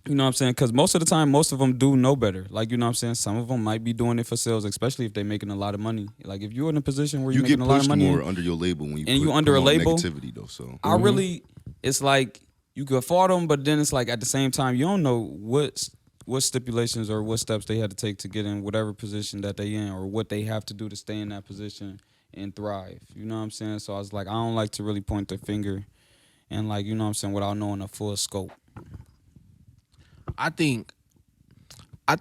you know what I'm saying? Because most of the time, most of them do know better. Like, you know what I'm saying? Some of them might be doing it for sales, especially if they're making a lot of money. Like, if you're in a position where you're making a lot of money. You get pushed more under your label when you under a label. Negativity, though, so. I really, it's like, you could fault them, but then it's like, at the same time, you don't know what stipulations or what steps they had to take to get in whatever position that they in or what they have to do to stay in that position and thrive. You know what I'm saying? So I was like, I don't like to really point the finger and like, you know what I'm saying, without knowing the full scope. I think the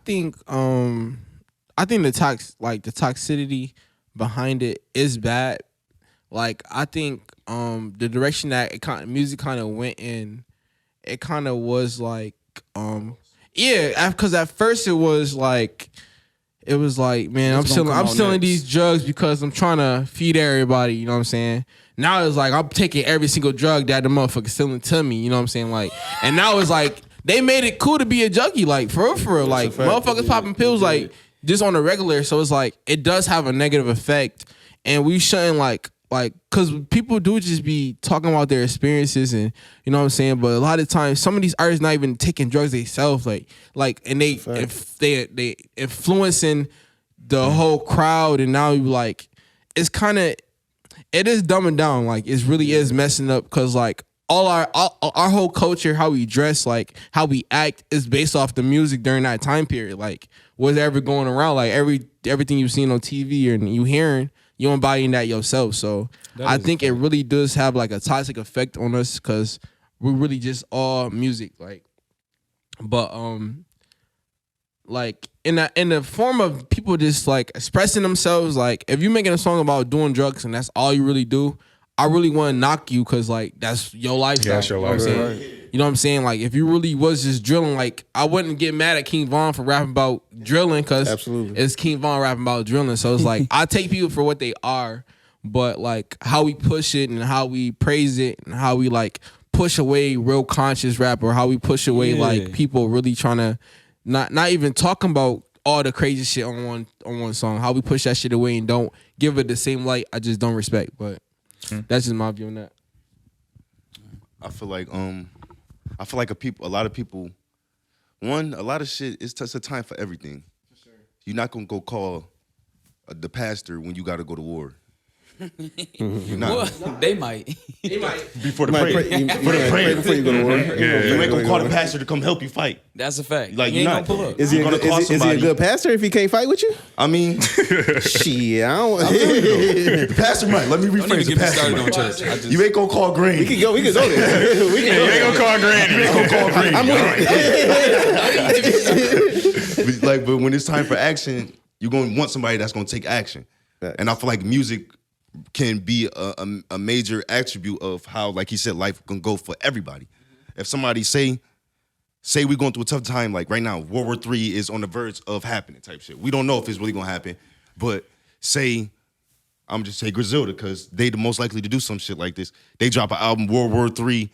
toxicity behind it is bad. Like, I think the direction that music kind of went in, it kind of was like because at first it was like man, I'm selling these drugs because I'm trying to feed everybody, you know what I'm saying? Now it's like I'm taking every single drug that the motherfucker selling to me, you know what I'm saying? Like, and now it's like they made it cool to be a junkie, like for real. Like motherfuckers popping pills like just on the regular. So it's like it does have a negative effect, and we shouldn't like because people do just be talking about their experiences and you know what I'm saying. But a lot of times, some of these artists not even taking drugs themselves, like, and they influencing the whole crowd, and now you like it's kind of it is dumbing down. Like it really is messing up because like. All our whole culture, how we dress, like how we act, is based off the music during that time period. Like, what's ever going around? Like everything you've seen on TV and you hearing, you embodying that yourself. So I think it really does have like a toxic effect on us because we're really just all music. Like, but like in the form of people just like expressing themselves. Like, if you're making a song about doing drugs and that's all you really do. I really want to knock you because, like, that's your lifestyle. Yeah, that's your lifestyle. You know what I'm saying? Like, if you really was just drilling, like, I wouldn't get mad at King Von for rapping about drilling because it's King Von rapping about drilling. So it's like, I take people for what they are, but, like, how we push it and how we praise it and how we, like, push away real conscious rap or how we push away, like, people really trying to not even talking about all the crazy shit on one song. How we push that shit away and don't give it the same light I just don't respect, but... That's just my view on that. I feel like a lot of people. One, a lot of shit. It's just a time for everything. For sure. You're not gonna go call the pastor when you got to go to war? Well, they might. Before the prayer. Before you go to war. You ain't gonna call the pastor to come help you fight. That's a fact. Like, you you're ain't not. gonna pull up. Is he You're gonna call is he a somebody. good pastor if he can't fight with you? I mean, Shit, I don't. the pastor might. Let me Don't even rephrase the get me started on pastor. church. I just, You ain't gonna call Granny. We can go there. We can You ain't gonna call Granny. You ain't gonna call Granny. I'm with it. But when it's time for action, you're gonna want somebody that's gonna take action. Facts. And I feel like music can be a major attribute of how, like he said, life can go for everybody. If somebody say we're going through a tough time, like right now, World War III is on the verge of happening type shit. We don't know if it's really gonna happen, but I'm just say Griselda, because they the most likely to do some shit like this. They drop an album, World War III,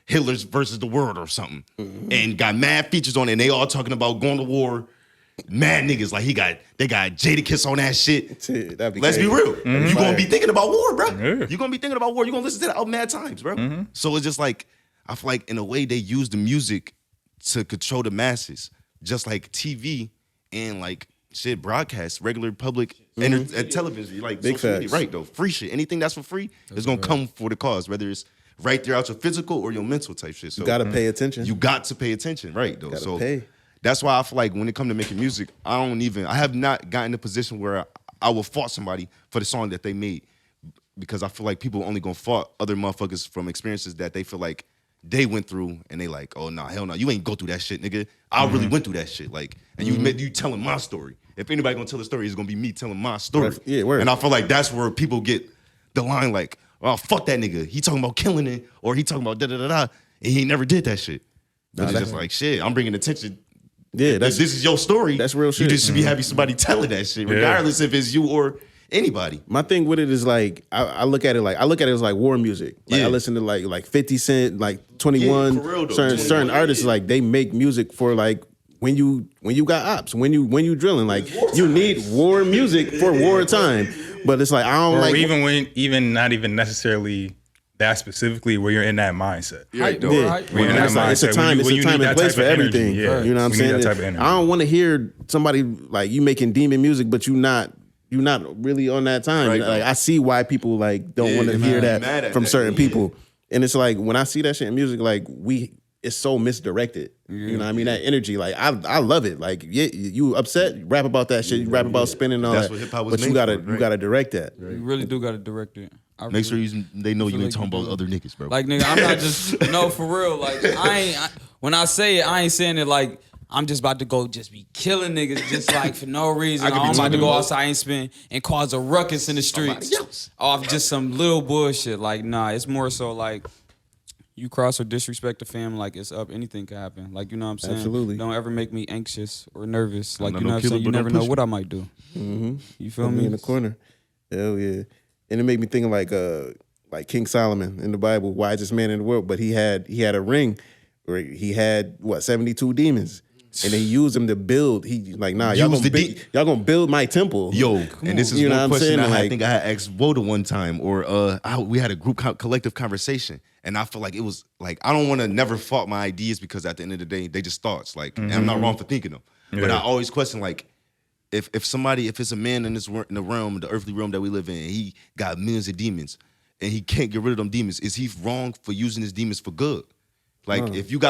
Hitler's versus the world or something, and got mad features on it, and they all talking about going to war. Mad niggas, like they got Jadakiss on that shit. That'd be Let's crazy. be real. You gonna be thinking about war, bro. Yeah. You gonna be thinking about war. You gonna listen to that album mad times, bro. So it's just like, I feel like in a way they use the music to control the masses, just like TV and like shit broadcast, regular public television, like Big social media, facts. right? Though free shit, anything that's for free is gonna come for the cause, whether it's right there out your physical or your mental type shit. So You gotta pay attention. you got to pay attention, right? Though, Gotta so pay. that's why I feel like when it comes to making music, I have not gotten in a position where I will fault somebody for the song that they made, because I feel like people only gonna fault other motherfuckers from experiences that they feel like they went through, and they like, oh nah, hell no, you ain't go through that shit, nigga. I really went through that shit, like, and you telling my story. If anybody gonna tell a story, it's gonna be me telling my story. Yeah, word. And I feel like that's where people get the line like, oh fuck that nigga, he talking about killing it, or he talking about da da da da, and he never did that shit. But it's just like shit, I'm bringing attention. Yeah, This is your story. that's real You shit. just should be happy somebody telling that shit, regardless if it's you or anybody. My thing with it is like I look at it as like war music. Like Yeah. I listen to like 50 Cent, like 21, Yeah, for real though. certain 21, artists yeah. like they make music for like when you got ops, when you drilling, like you need war music for wartime. But it's like I don't Or like even not even necessarily that specifically where you're in that mindset. Hype, though, Yeah. right? When you're in It's that like, it's a mindset, time, when you it's a time need and that place type for of energy, everything. yeah. You know what I'm We need saying? that type of energy. I don't want to hear somebody like you making demon music, but you not really on that time. Right. Like I see why people like don't want to hear mad that at from that, certain yeah. people. And it's like when I see that shit in music, like it's so misdirected. You know what I mean? That energy, like I love it. Like you upset, rap about that shit. You rap about spinning and all That's that. what hip-hop was But you made gotta for, right? you gotta direct that. You really do gotta direct it. Make sure they know you feel ain't like talking you about do. other niggas, bro. Like, nigga, I'm not just, no, for real. Like, when I say it, I ain't saying it like I'm just about to go just be killing niggas just like for no reason. I could be I'm about to talking go about outside and spin and cause a ruckus in the streets else. off just some little bullshit. Like, nah, it's more so like you cross or disrespect the fam, like it's up. Anything can happen. Like, you know what I'm saying? Absolutely. Don't ever make me anxious or nervous. Like, not you know no what I'm killer, saying? You but don't never know push what me. I might do. You feel Put me me? in the corner. Hell yeah. And it made me think of like King Solomon in the Bible, wisest man in the world. But he had a ring where he had 72 demons. And they used them to build. He like, nah, y'all gonna build my temple. Yo, and this is You know what one I'm question saying? I Like- think I had asked Voda one time, or we had a group collective conversation, and I feel like it was like I don't want to never fault my ideas because at the end of the day they just thoughts. Like, and I'm not wrong for thinking them, but I always question like if it's a man in the realm, the earthly realm that we live in, and he got millions of demons, and he can't get rid of them demons, is he wrong for using his demons for good? Like if you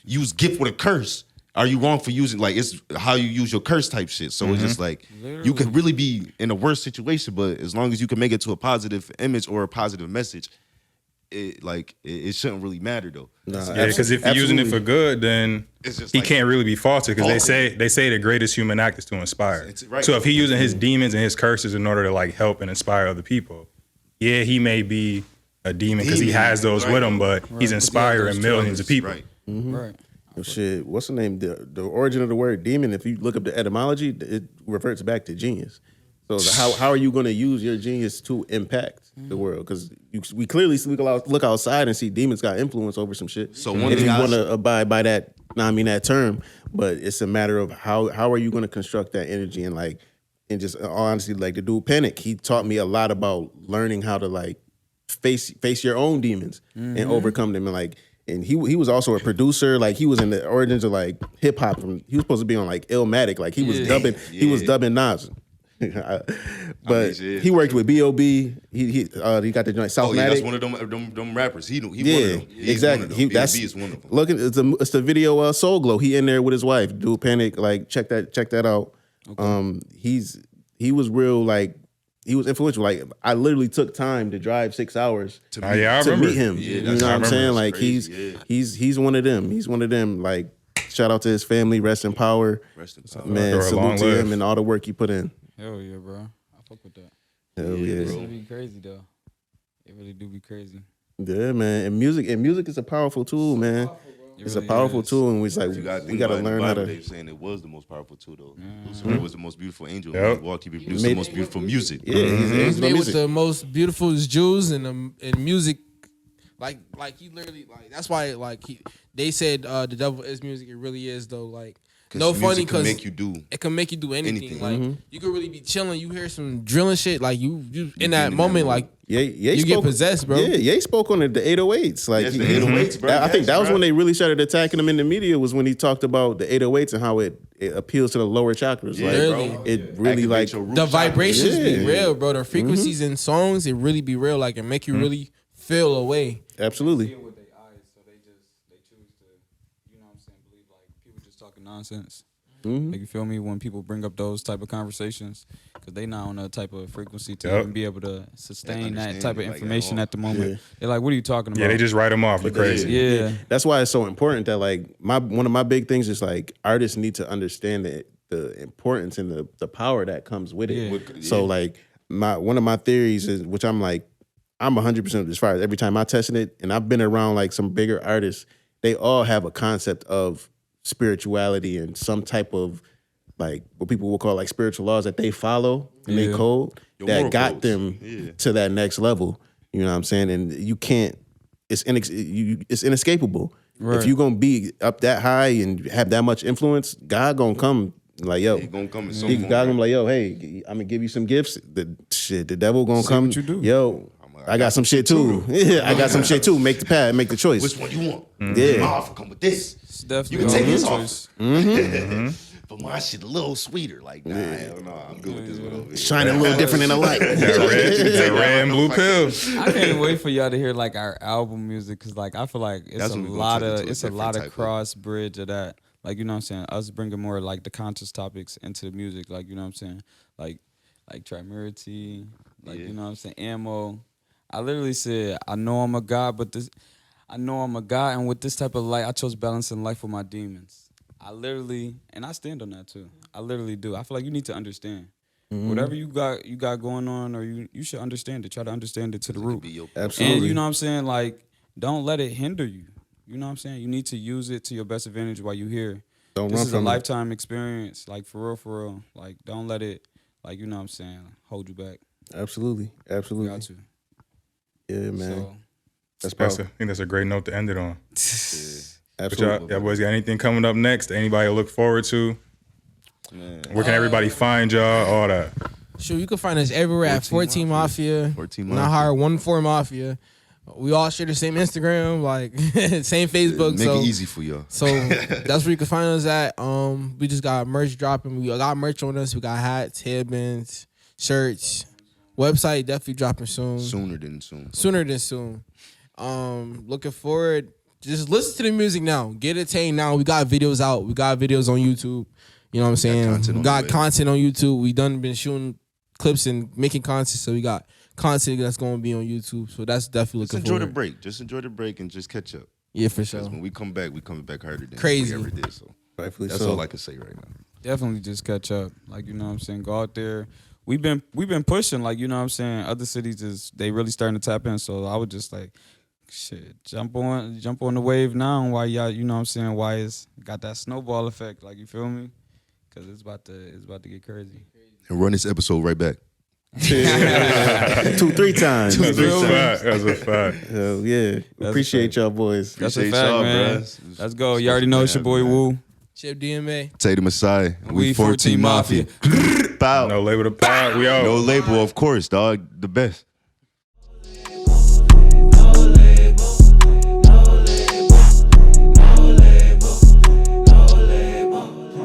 use gift with a curse. Are you wrong for using, like, it's how you use your curse type shit. So it's just like, you could really be in a worse situation, but as long as you can make it to a positive image or a positive message, it shouldn't really matter though. Yeah, because if you're using it for good, then It's just he like- can't really be faulted. Because Faulted. they say the greatest human act is to inspire. It's right. So if he's using his demons and his curses in order to like help and inspire other people, yeah, he may be a demon because he has those with him, but he's inspiring millions of people. Right. Right. Oh, shit, what's the name? The origin of the word demon, if you look up the etymology, it reverts back to genius. So how are you going to use your genius to impact the world? Because we clearly look outside and see demons got influence over some shit. So one if thing you I want to abide by that, that term, but it's a matter of how are you going to construct that energy and just honestly, like the dude Panic, he taught me a lot about learning how to like face your own demons and overcome them and he was also a producer. Like he was in the origins of like hip hop. He was supposed to be on like Illmatic. Like he was dubbing Nas. But shit. he worked with B.O.B. He got the joint Southmatic. Oh yeah, that's one of them rappers. He one of them. He's exactly. One of them. B.O.B. is one of them. Look, it's the video Soul Glow. He in there with his wife. Dude, Panic. Like check that out. Okay. He was real like. He was influential. Like I literally took time to drive 6 hours to meet him. Yeah, you know what I'm saying? Like crazy. he's one of them. He's one of them. Like shout out to his family. Rest in power. Rest in power. Man, salute to him and all the work he put in. Hell yeah, bro. I fuck with that. Hell yeah. It really be crazy though. It really do be crazy. Yeah, man. And music is a powerful tool, man. It's a powerful tool, and we gotta learn how to. They saying it was the most powerful tool, though. Lucifer was the most beautiful angel. Yep. He produced the most beautiful music. Yeah, he's made with the most beautiful jewels and music. Like he literally that's why they said the devil is music. It really is though. Like no funny because it can make you do anything. Like you could really be chilling. You hear some drilling shit. Like you in that moment like. You get possessed, bro. Yeah, Ye spoke on the 808s. Like the 808s, bro. I think that was when they really started attacking him in the media. Was when he talked about the 808s and how it appeals to the lower chakras. Yeah, like bro. it really like the vibrations be real, bro. The frequencies in songs it really be real. Like it make you really feel away. Absolutely. With their eyes, so they choose to, you know what I'm saying, believe like people just talking nonsense. Like you feel me when people bring up those type of conversations because they not on a type of frequency to even be able to sustain that type of information at the moment. Yeah. They're like, what are you talking about? Yeah, they just write them off. They're crazy. Yeah. That's why it's so important that like one of my big things is like artists need to understand the importance and the power that comes with it. Yeah. So like one of my theories is, which I'm 100% as far as every time I tested it, and I've been around like some bigger artists, they all have a concept of spirituality and some type of like what people will call like spiritual laws that they follow and they code that got them to that next level. You know what I'm saying? And you can't. It's inescapable. Right. If you're gonna be up that high and have that much influence, God gonna come. Like yo, he gonna come in some God gonna be like yo, hey, I'm gonna give you some gifts. The devil gonna come. What you do. Yo, I got some shit too. Yeah, I got some shit too. Make the choice. Which one you want? Yeah, my offer come with this. You can take his off. But my shit a little sweeter. Like nah, hell no, I'm good with this one over here. Shining a little different in the light. that red and blue pill. I can't wait for y'all to hear like our album music because like I feel like it's a lot of cross bridge of that. Like you know what I'm saying, us bringing more like the conscious topics into the music. Like you know what I'm saying, like Trimerity, like you know what I'm saying, Ammo. I literally said, I know I'm a God, and with this type of light, I chose balancing life with my demons. I literally, and I stand on that too. I literally do. I feel like you need to understand. Whatever you got going on, or you should understand it. Try to understand it to the root. Absolutely. And you know what I'm saying? Like, don't let it hinder you. You know what I'm saying? You need to use it to your best advantage while you're here. This is a lifetime experience. Like, for real. Like, don't let it, like, you know what I'm saying, hold you back. Absolutely. You got to. Yeah, man. So, that's powerful. I think that's a great note to end it on. Absolutely. Y'all boys got anything coming up next? Anybody to look forward to? Man. Where can everybody find y'all? All that. Sure, you can find us everywhere at 14 Mafia. 14 Mafia. Nahar 14 Mafia. We all share the same Instagram, like same Facebook. Make it easy for y'all. So that's where you can find us at. We just got merch dropping. We got merch on us. We got hats, headbands, shirts. Website definitely dropping soon. Sooner than soon. Looking forward. Just listen to the music now. Get entertained now. We got videos out. We got videos on YouTube. You know what I'm saying? We got content on YouTube. We been shooting clips and making content. So we got content that's going to be on YouTube. So that's definitely looking forward. Just enjoy the break and just catch up. Yeah, for sure. When we come back harder than crazy we ever did. So that's all I can say right now. Definitely just catch up. Like, you know what I'm saying? Go out there. We've been pushing, like, you know what I'm saying? Other cities they really starting to tap in. So I would just like, shit, jump on the wave now while y'all, you know what I'm saying, why it's got that snowball effect, like, you feel me? Cause it's about to get crazy. And run this episode right back. 2-3 times. That's a fact. Hell yeah. Appreciate y'all boys. That's a fact, man. Let's go. You already know it's your boy Woo. Chip DMA. Tay the Messiah. We 14 Mafia. Pow. No label to pod. We out. No label, of course, dog. The best.